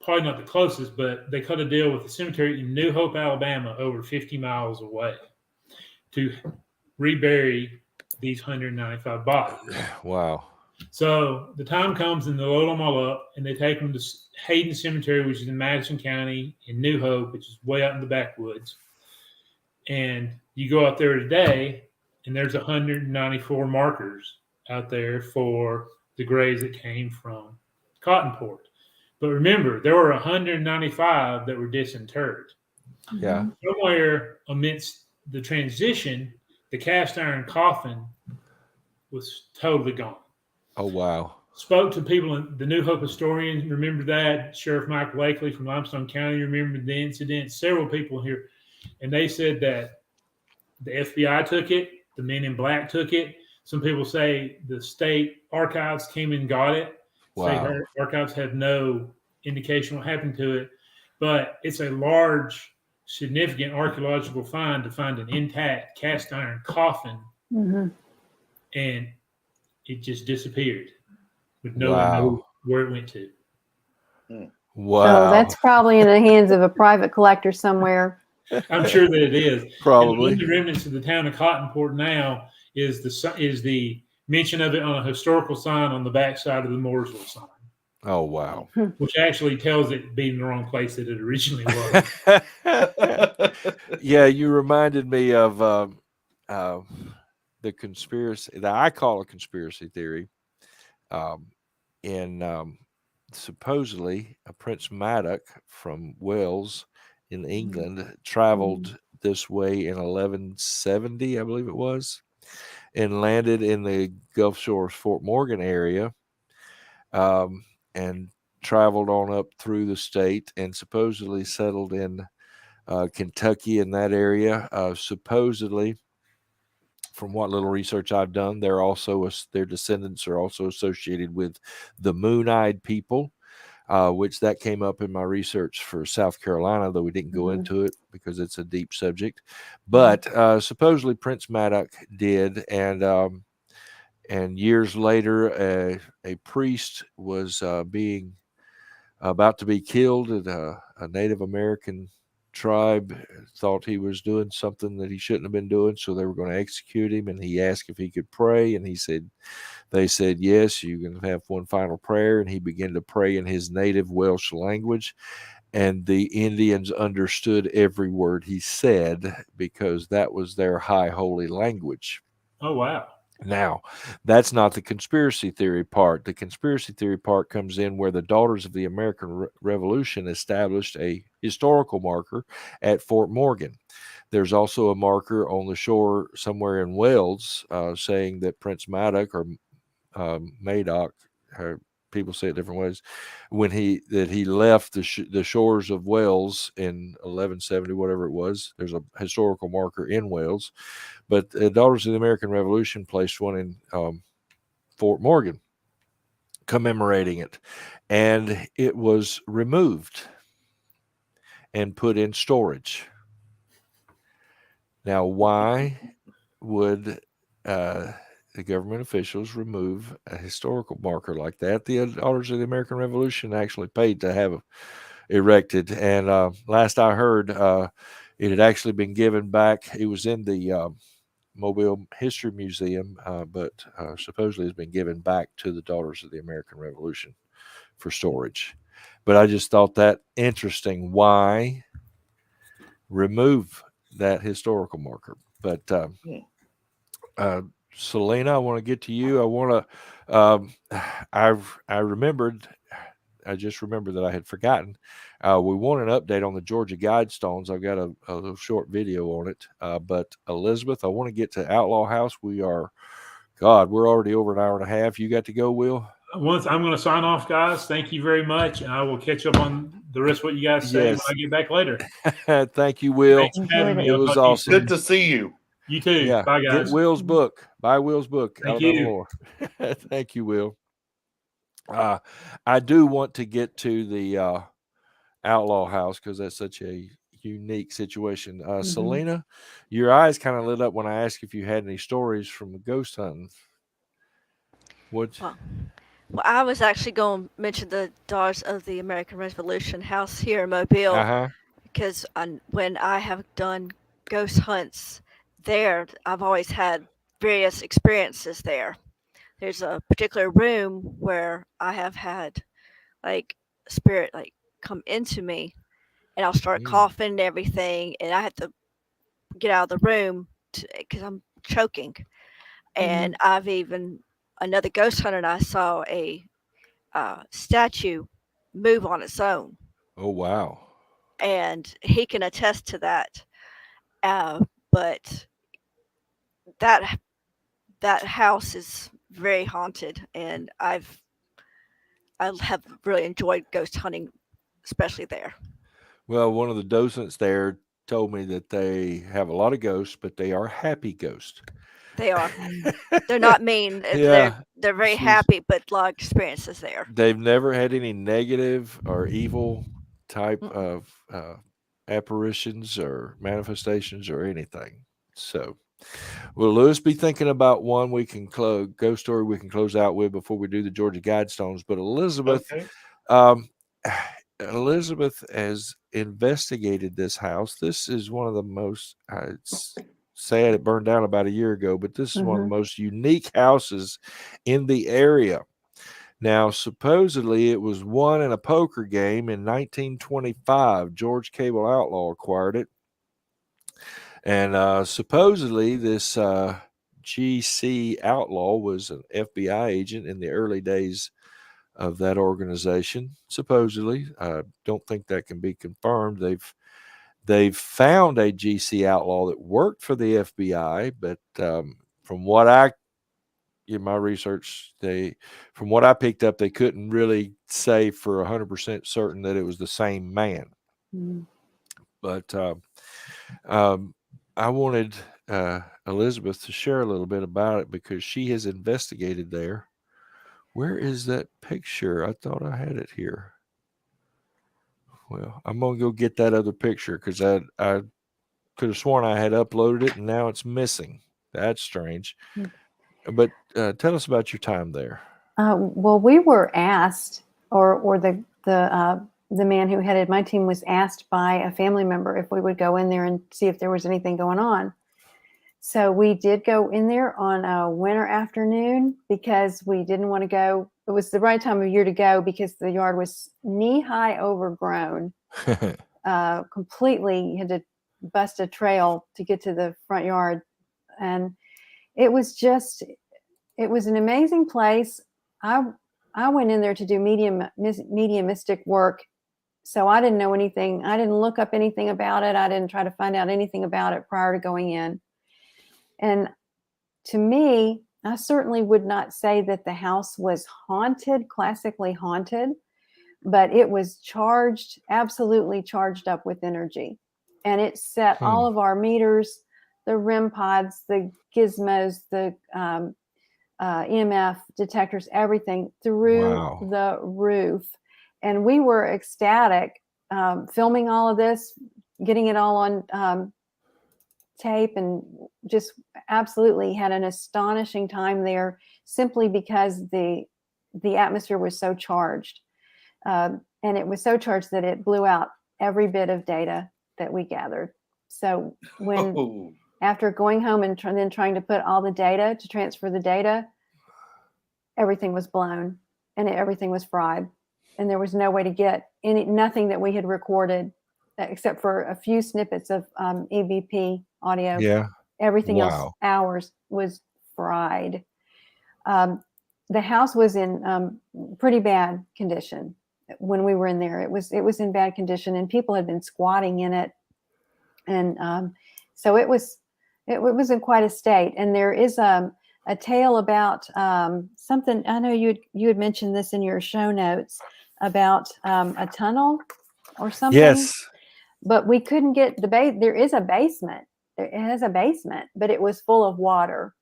probably not the closest, but they cut a deal with the cemetery in New Hope, Alabama, over 50 miles away to rebury these 195 bodies. Wow. So the time comes and they load them all up and they take them to Hayden Cemetery, which is in Madison County, in New Hope, which is way out in the backwoods. And you go out there today and there's 194 markers out there for the graves that came from Cottonport. But remember, there were 195 that were disinterred. Yeah. Somewhere amidst the transition, the cast iron coffin was totally gone. Oh, wow. Spoke to people, the New Hope historian, remember that. Sheriff Mike Lakely from Limestone County remembered the incident. Several people here. And they said that the FBI took it, the men in black took it. Some people say the state archives came and got it. Wow. State archives have no indication what happened to it. But it's a large, significant archaeological find to find an intact cast iron coffin. And it just disappeared. With no one knows where it went to. Wow. So that's probably in the hands of a private collector somewhere. I'm sure that it is. Probably. And the remnants of the town of Cottonport now is the mention of it on a historical sign on the backside of the Mooresville sign. Oh, wow. Which actually tells it being the wrong place that it originally was. Yeah, you reminded me of the conspiracy that I call a conspiracy theory. Supposedly, Prince Madoc from Wales in England traveled this way in 1170, I believe it was, and landed in the Gulf Shores, Fort Morgan area, and traveled on up through the state and supposedly settled in Kentucky in that area. Supposedly, from what little research I've done, their descendants are also associated with the Moon-Eyed people, which that came up in my research for South Carolina, though we didn't go into it because it's a deep subject. But supposedly Prince Madoc did, and years later, a priest was about to be killed, and a Native American tribe thought he was doing something that he shouldn't have been doing, so they were going to execute him, and he asked if he could pray, and they said yes, you can have one final prayer, and he began to pray in his native Welsh language, and the Indians understood every word he said because that was their high holy language. Oh, wow. Now, that's not the conspiracy theory part. The conspiracy theory part comes in where the Daughters of the American Revolution established a historical marker at Fort Morgan. There's also a marker on the shore somewhere in Wales saying that Prince Madoc or Madoc, people say it different ways, when he left the shores of Wales in 1170, whatever it was. There's a historical marker in Wales, but the Daughters of the American Revolution placed one in Fort Morgan commemorating it, and it was removed and put in storage. Now, why would the government officials remove a historical marker like that? The Daughters of the American Revolution actually paid to have it erected, and last I heard, it had actually been given back. It was in the Mobile History Museum, but supposedly has been given back to the Daughters of the American Revolution for storage. But I just thought that interesting. Why remove that historical marker? But Selena, I want to get to you. I just remembered that I had forgotten. We want an update on the Georgia Guidestones. I've got a little short video on it. But Elizabeth, I want to get to Outlaw House. We are God, we're already over an hour and a half. You got to go, Will? Once I'm going to sign off, guys. Thank you very much, and I will catch up on the rest of what you guys say when I get back later. Thank you, Will. Thanks for having me. It I'll was talk to you awesome. soon. Good to see you. You too. Yeah. Bye, Get guys. Will's book. Buy Will's book. Thank Alabama you. Lore. Thank you, Will. I do want to get to the Outlaw House because that's such a unique situation. Selena, your eyes kind of lit up when I asked if you had any stories from ghost hunting. What? Well, I was actually going to mention the Daughters of the American Revolution house here in Mobile because when I have done ghost hunts there, I've always had various experiences there. There's a particular room where I have had like spirit like come into me, and I'll start coughing and everything, and I have to get out of the room because I'm choking. And I've even another ghost hunter, and I saw a statue move on its own. Oh, wow. And he can attest to that. But that house is very haunted, and I have really enjoyed ghost hunting, especially there. Well, one of the docents there told me that they have a lot of ghosts, but they are happy ghosts. They are. They're not mean. Yeah, they're very happy, but a lot of experiences there. They've never had any negative or evil type of apparitions or manifestations or anything. So, will Lewis be thinking about one we can ghost story we can close out with before we do the Georgia Guidestones? But Elizabeth, Elizabeth has investigated this house. This is one of the most, it's sad it burned down about a year ago, but this is one of the most unique houses in the area. Now, supposedly it was won in a poker game in 1925. George Cable Outlaw acquired it. And supposedly this GC Outlaw was an FBI agent in the early days of that organization. Supposedly, I don't think that can be confirmed. They've found a GC Outlaw that worked for the FBI, but from what in my research, from what I picked up, they couldn't really say for 100% certain that it was the same man. But I wanted Elizabeth to share a little bit about it because she has investigated there. Where is that picture? I thought I had it here. Well, I'm going to go get that other picture because I could have sworn I had uploaded it and now it's missing. That's strange. But tell us about your time there. Well, we were asked, or the man who headed my team was asked by a family member if we would go in there and see if there was anything going on. So we did go in there on a winter afternoon because we didn't want to go. It was the right time of year to go because the yard was knee-high overgrown. Completely, you had to bust a trail to get to the front yard. And it was an amazing place. I went in there to do mediumistic work. So I didn't know anything. I didn't look up anything about it. I didn't try to find out anything about it prior to going in. And to me, I certainly would not say that the house was haunted, classically haunted, but it was charged, absolutely charged up with energy. And it set all of our meters, the REM pods, the gizmos, the EMF detectors, everything through the roof. And we were ecstatic, filming all of this, getting it all on tape, and just absolutely had an astonishing time there simply because the atmosphere was so charged. And it was so charged that it blew out every bit of data that we gathered. So after going home and then trying to put all the data to transfer the data, everything was blown and everything was fried. And there was no way to get nothing that we had recorded except for a few snippets of EVP audio. Yeah. Everything else, ours, was fried. The house was in pretty bad condition when we were in there. It was in bad condition, and people had been squatting in it, and so it was in quite a state. And there is a tale about something. I know you had mentioned this in your show notes about a tunnel or something. Yes. But we couldn't get the base. There is a basement. It has a basement, but it was full of water.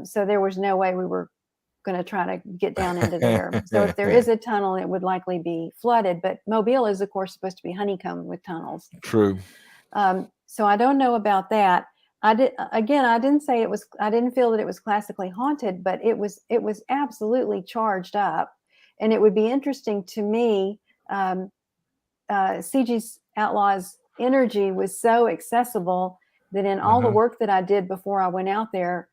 So there was no way we were going to try to get down into there. So if there is a tunnel, it would likely be flooded. But Mobile is, of course, supposed to be honeycombed with tunnels. True. So I don't know about that. I didn't say it was. I didn't feel that it was classically haunted, but it was absolutely charged up, and it would be interesting to me. CG's Outlaw's energy was so accessible that in all the work that I did before I went out there,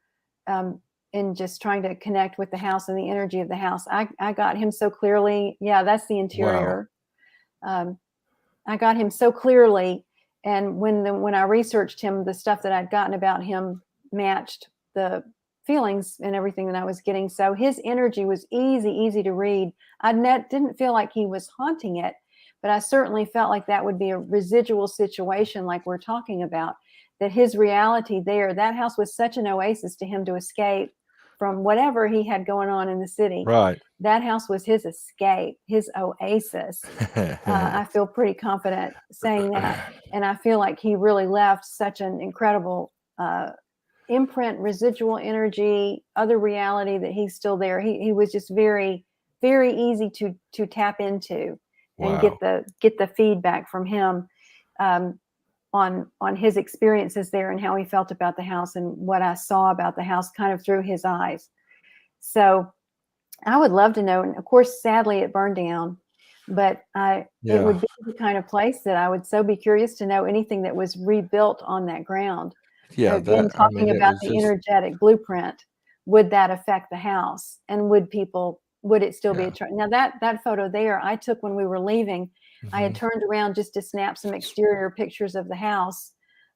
in just trying to connect with the house and the energy of the house, I got him so clearly. Yeah, that's the interior. Wow. I got him so clearly. And when I researched him, the stuff that I'd gotten about him matched the feelings and everything that I was getting. So his energy was easy to read. I didn't feel like he was haunting it, but I certainly felt like that would be a residual situation like we're talking about, that his reality there, that house was such an oasis to him to escape from whatever he had going on in the city. Right. That house was his escape, his oasis. I feel pretty confident saying that. And I feel like he really left such an incredible imprint, residual energy, other reality, that he's still there. He was just very, very easy to tap into and get the feedback from him on his experiences there and how he felt about the house and what I saw about the house kind of through his eyes. So I would love to know. And of course, sadly, it burned down, but it would be the kind of place that I would so be curious to know anything that was rebuilt on that ground. Yeah. Again, talking about the energetic blueprint, would that affect the house? And would it still be a now that photo there I took when we were leaving. I had turned around just to snap some exterior pictures of the house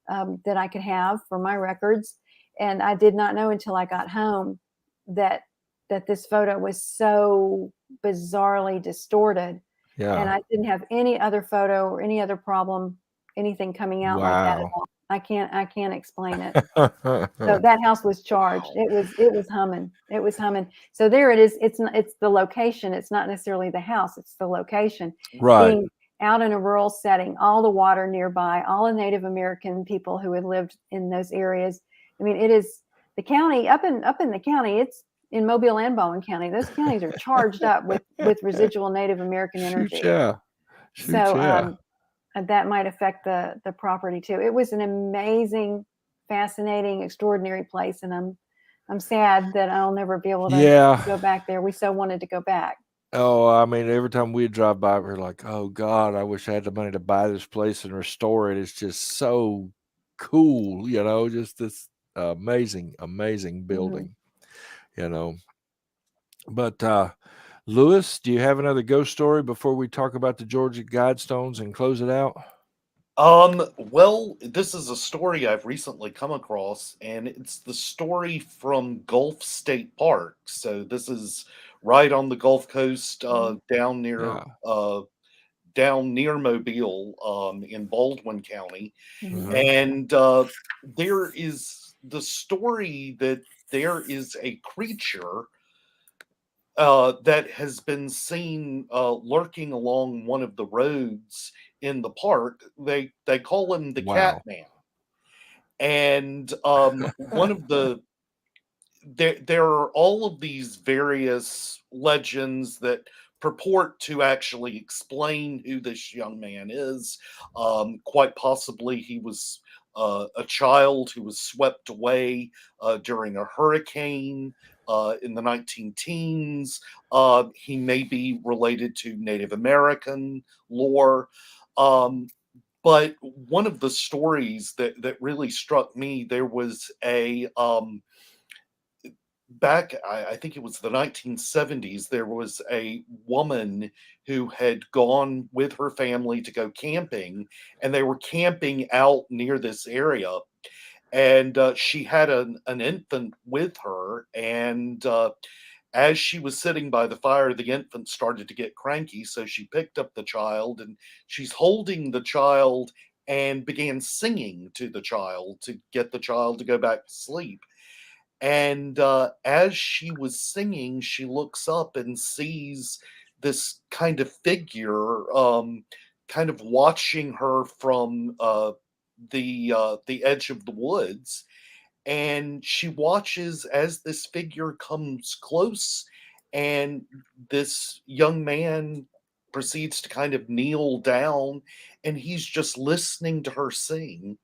that I could have for my records. And I did not know until I got home that this photo was so bizarrely distorted. Yeah. And I didn't have any other photo or any other problem, anything coming out like that at all. I can't explain it. So that house was charged. It was humming. It was humming. So there it is. It's the location. It's not necessarily the house. It's the location. Right. Being out in a rural setting, all the water nearby, all the Native American people who had lived in those areas. I mean, it is the county up in the county. It's in Mobile and Baldwin County. Those counties are charged up with residual Native American energy. So that might affect the property too. It was an amazing, fascinating, extraordinary place, and I'm sad that I'll never be able to go back there. We so wanted to go back. Oh, I mean, every time we drive by, we're like, oh God, I wish I had the money to buy this place and restore it. It's just so cool, just this amazing building, But Lewis, do you have another ghost story before we talk about the Georgia Guidestones and close it out? Well, this is a story I've recently come across, and it's the story from Gulf State Park. So this is right on the Gulf Coast, down near Mobile, in Baldwin County. And there is the story that there is a creature that has been seen lurking along one of the roads in the park. They call him the Cat Man. And one of the there are all of these various legends that purport to actually explain who this young man is. Quite possibly he was a child who was swept away during a hurricane in the 19-teens. He may be related to Native American lore. But one of the stories that really struck me, there was a back, I think it was the 1970s, there was a woman who had gone with her family to go camping, and they were camping out near this area. And she had an infant with her, and as she was sitting by the fire, the infant started to get cranky, so she picked up the child, and she's holding the child and began singing to the child to get the child to go back to sleep. And as she was singing, she looks up and sees this kind of figure, kind of watching her from the edge of the woods. And she watches as this figure comes close, and this young man proceeds to kind of kneel down, and he's just listening to her sing.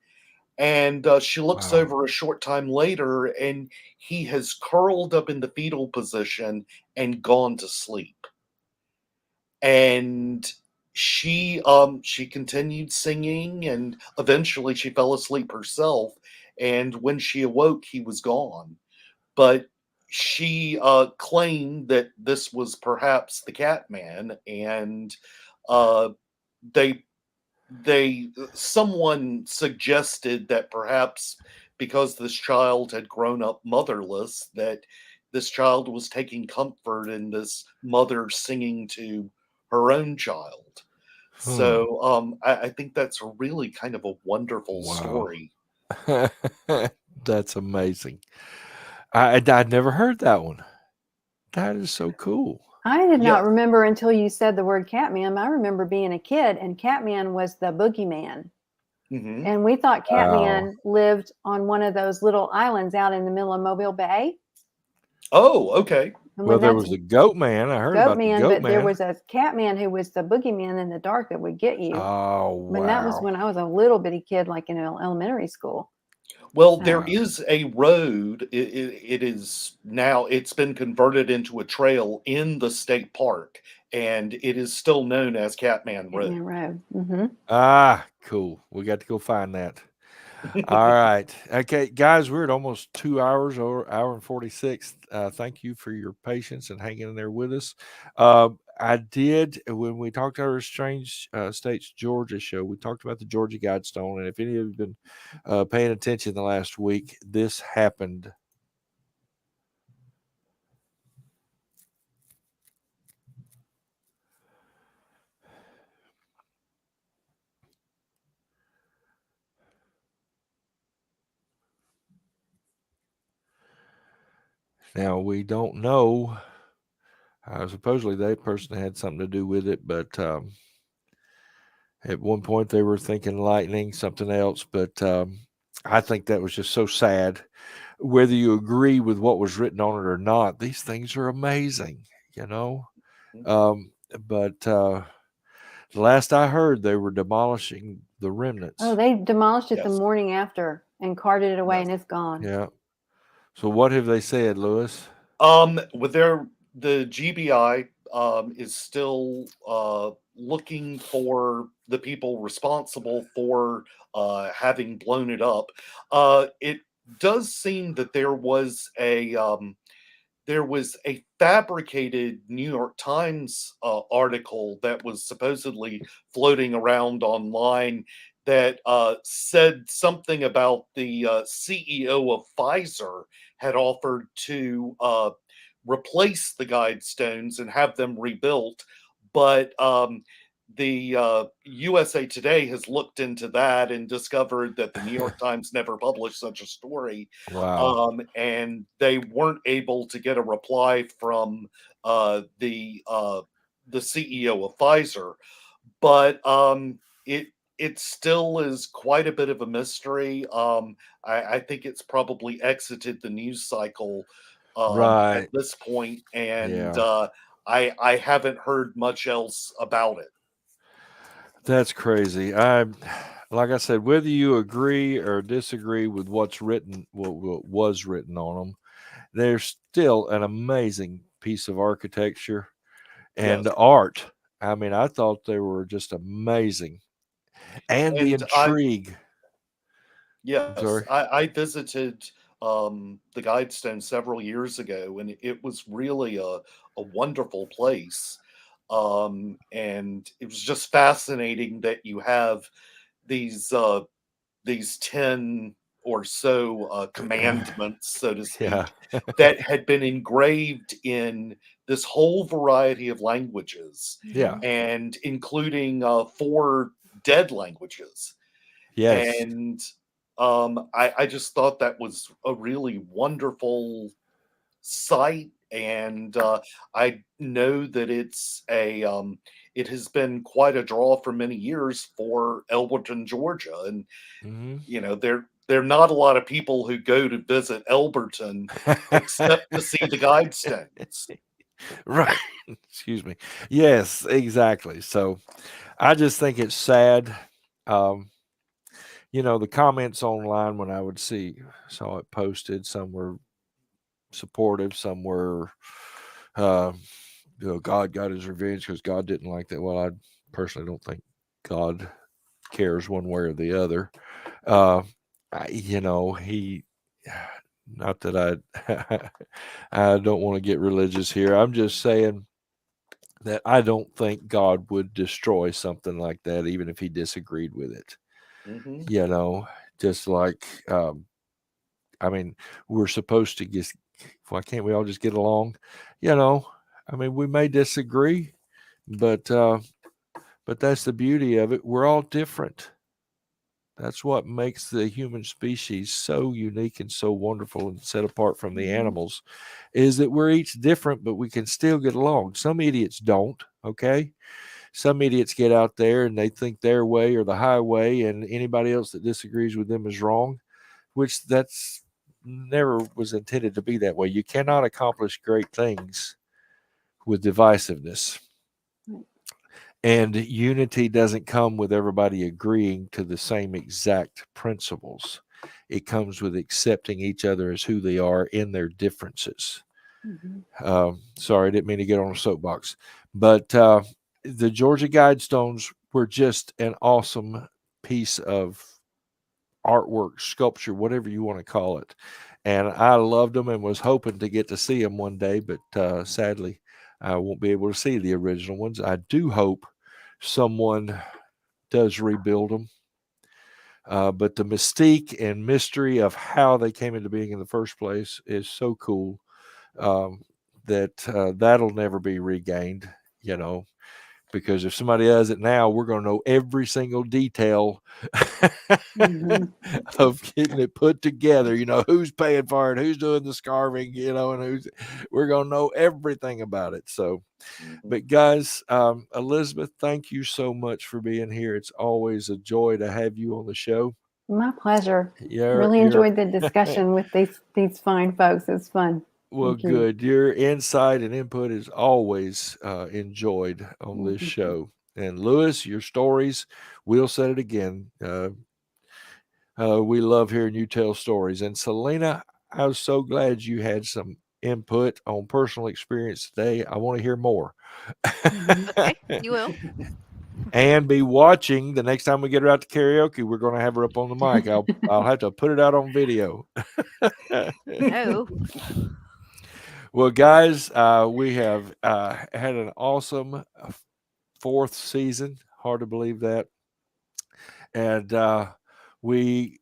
And she looks Wow. over a short time later, and he has curled up in the fetal position and gone to sleep. And she continued singing, and eventually she fell asleep herself. And when she awoke, he was gone. But she claimed that this was perhaps the Catman, and uh, they someone suggested that perhaps because this child had grown up motherless, that this child was taking comfort in this mother singing to her own child. Hmm. So I think that's a really kind of a wonderful Wow. story. That's amazing. I'd never heard that one. That is so cool. I did Yeah. not remember until you said the word Catman. I remember being a kid, and Catman was the boogeyman. Hmm. And we thought Wow. Catman lived on one of those little islands out in the middle of Mobile Bay. Oh, okay. And Well, when there that's was the Goat Man. I heard Goat about the Man, Goat but there Man. was a Catman who was the boogeyman in the dark that would get you. Oh, When that was wow. when I was a little bitty kid, like in elementary school. Well, there Wow. is a road. It is now, it's been converted into a trail in the state park, and it is still known as Catman Road. Catman Road. Mm-hmm. Ah, cool. We got to go find that. All right. Okay, guys, we're at almost 2 hours or hour and 46. Thank you for your patience and hanging in there with us. I did, when we talked to our Strange States Georgia show, we talked about the Georgia Guidestone. And if any of you have been paying attention the last week, this happened. Now, we don't know. Supposedly, that person had something to do with it, but at one point they were thinking lightning, something else. But I think that was just so sad. Whether you agree with what was written on it or not, these things are amazing, you know. But the last I heard, they were demolishing the remnants. Oh, they demolished it the Yes. morning after and carted it away, Yes. and it's gone. Yeah. So what have they said, Lewis? With the GBI is still looking for the people responsible for having blown it up. It does seem that there was a fabricated New York Times article that was supposedly floating around online that said something about the CEO of Pfizer had offered to replace the Guidestones and have them rebuilt. But the USA Today has looked into that and discovered that the New York Times never published such a story. Wow. And they weren't able to get a reply from the CEO of Pfizer. But it still is quite a bit of a mystery. I think it's probably exited the news cycle at Right. this point, and Yeah. I haven't heard much else about it. That's crazy. Like I said, whether you agree or disagree with what's written, what was written on them, there's still an amazing piece of architecture Yes, and art. I mean, I thought they were just amazing, and the and intrigue. I'm yes, sorry. I visited the Guidestone several years ago, and it was really a wonderful place. And it was just fascinating that you have these these 10 or so commandments, so to Yeah. speak, that had been engraved in this whole variety of languages, Yeah. and including 4 dead languages. Yes. And I just thought that was a really wonderful sight, and I know that it has been quite a draw for many years for Elberton, Georgia, and there are not a lot of people who go to visit Elberton except to see the Guidestones. Right. Excuse me. Yes, exactly. So I just think it's sad. The comments online when I would saw it posted, some were supportive, some were God got his revenge because God didn't like that. Well, I personally don't think God cares one way or the other. He, not that I don't want to get religious here. I'm just saying that I don't think God would destroy something like that, even if he disagreed with it. Just like, we're supposed to just, why can't we all just get along? We may disagree, but that's the beauty of it. We're all different. That's what makes the human species so unique and so wonderful and set apart from the animals, is that we're each different, but we can still get along. Some idiots don't, okay? Some idiots get out there and they think their way or the highway, and anybody else that disagrees with them is wrong, which that's never was intended to be that way. You cannot accomplish great things with divisiveness. And unity doesn't come with everybody agreeing to the same exact principles. It comes with accepting each other as who they are in their differences. Sorry, I didn't mean to get on a soapbox. But the Georgia Guidestones were just an awesome piece of artwork, sculpture, whatever you want to call it. And I loved them and was hoping to get to see them one day, but sadly, I won't be able to see the original ones. I do hope someone does rebuild them. But the mystique and mystery of how they came into being in the first place is so cool that that'll never be regained, because if somebody does it now, we're going to know every single detail of getting it put together, who's paying for it, who's doing the scarving, and we're going to know everything about it. So, but guys, Elizabeth, thank you so much for being here. It's always a joy to have you on the show. My pleasure. Really enjoyed the discussion with these fine folks. It's fun. Well, good. Your insight and input is always enjoyed on this show. And Lewis, your stories, we'll say it again. We love hearing you tell stories. And Selena, I was so glad you had some input on personal experience today. I want to hear more. Okay, you will. And be watching the next time we get her out to karaoke. We're going to have her up on the mic. I'll have to put it out on video. Oh. Well, guys, we have had an awesome fourth season. Hard to believe that. And we're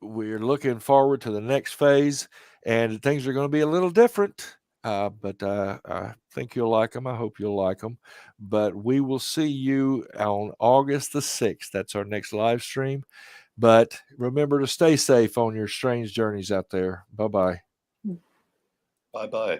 looking forward to the next phase. And things are going to be a little different. But I think you'll like them. I hope you'll like them. But we will see you on August the 6th. That's our next live stream. But remember to stay safe on your strange journeys out there. Bye-bye. Bye-bye.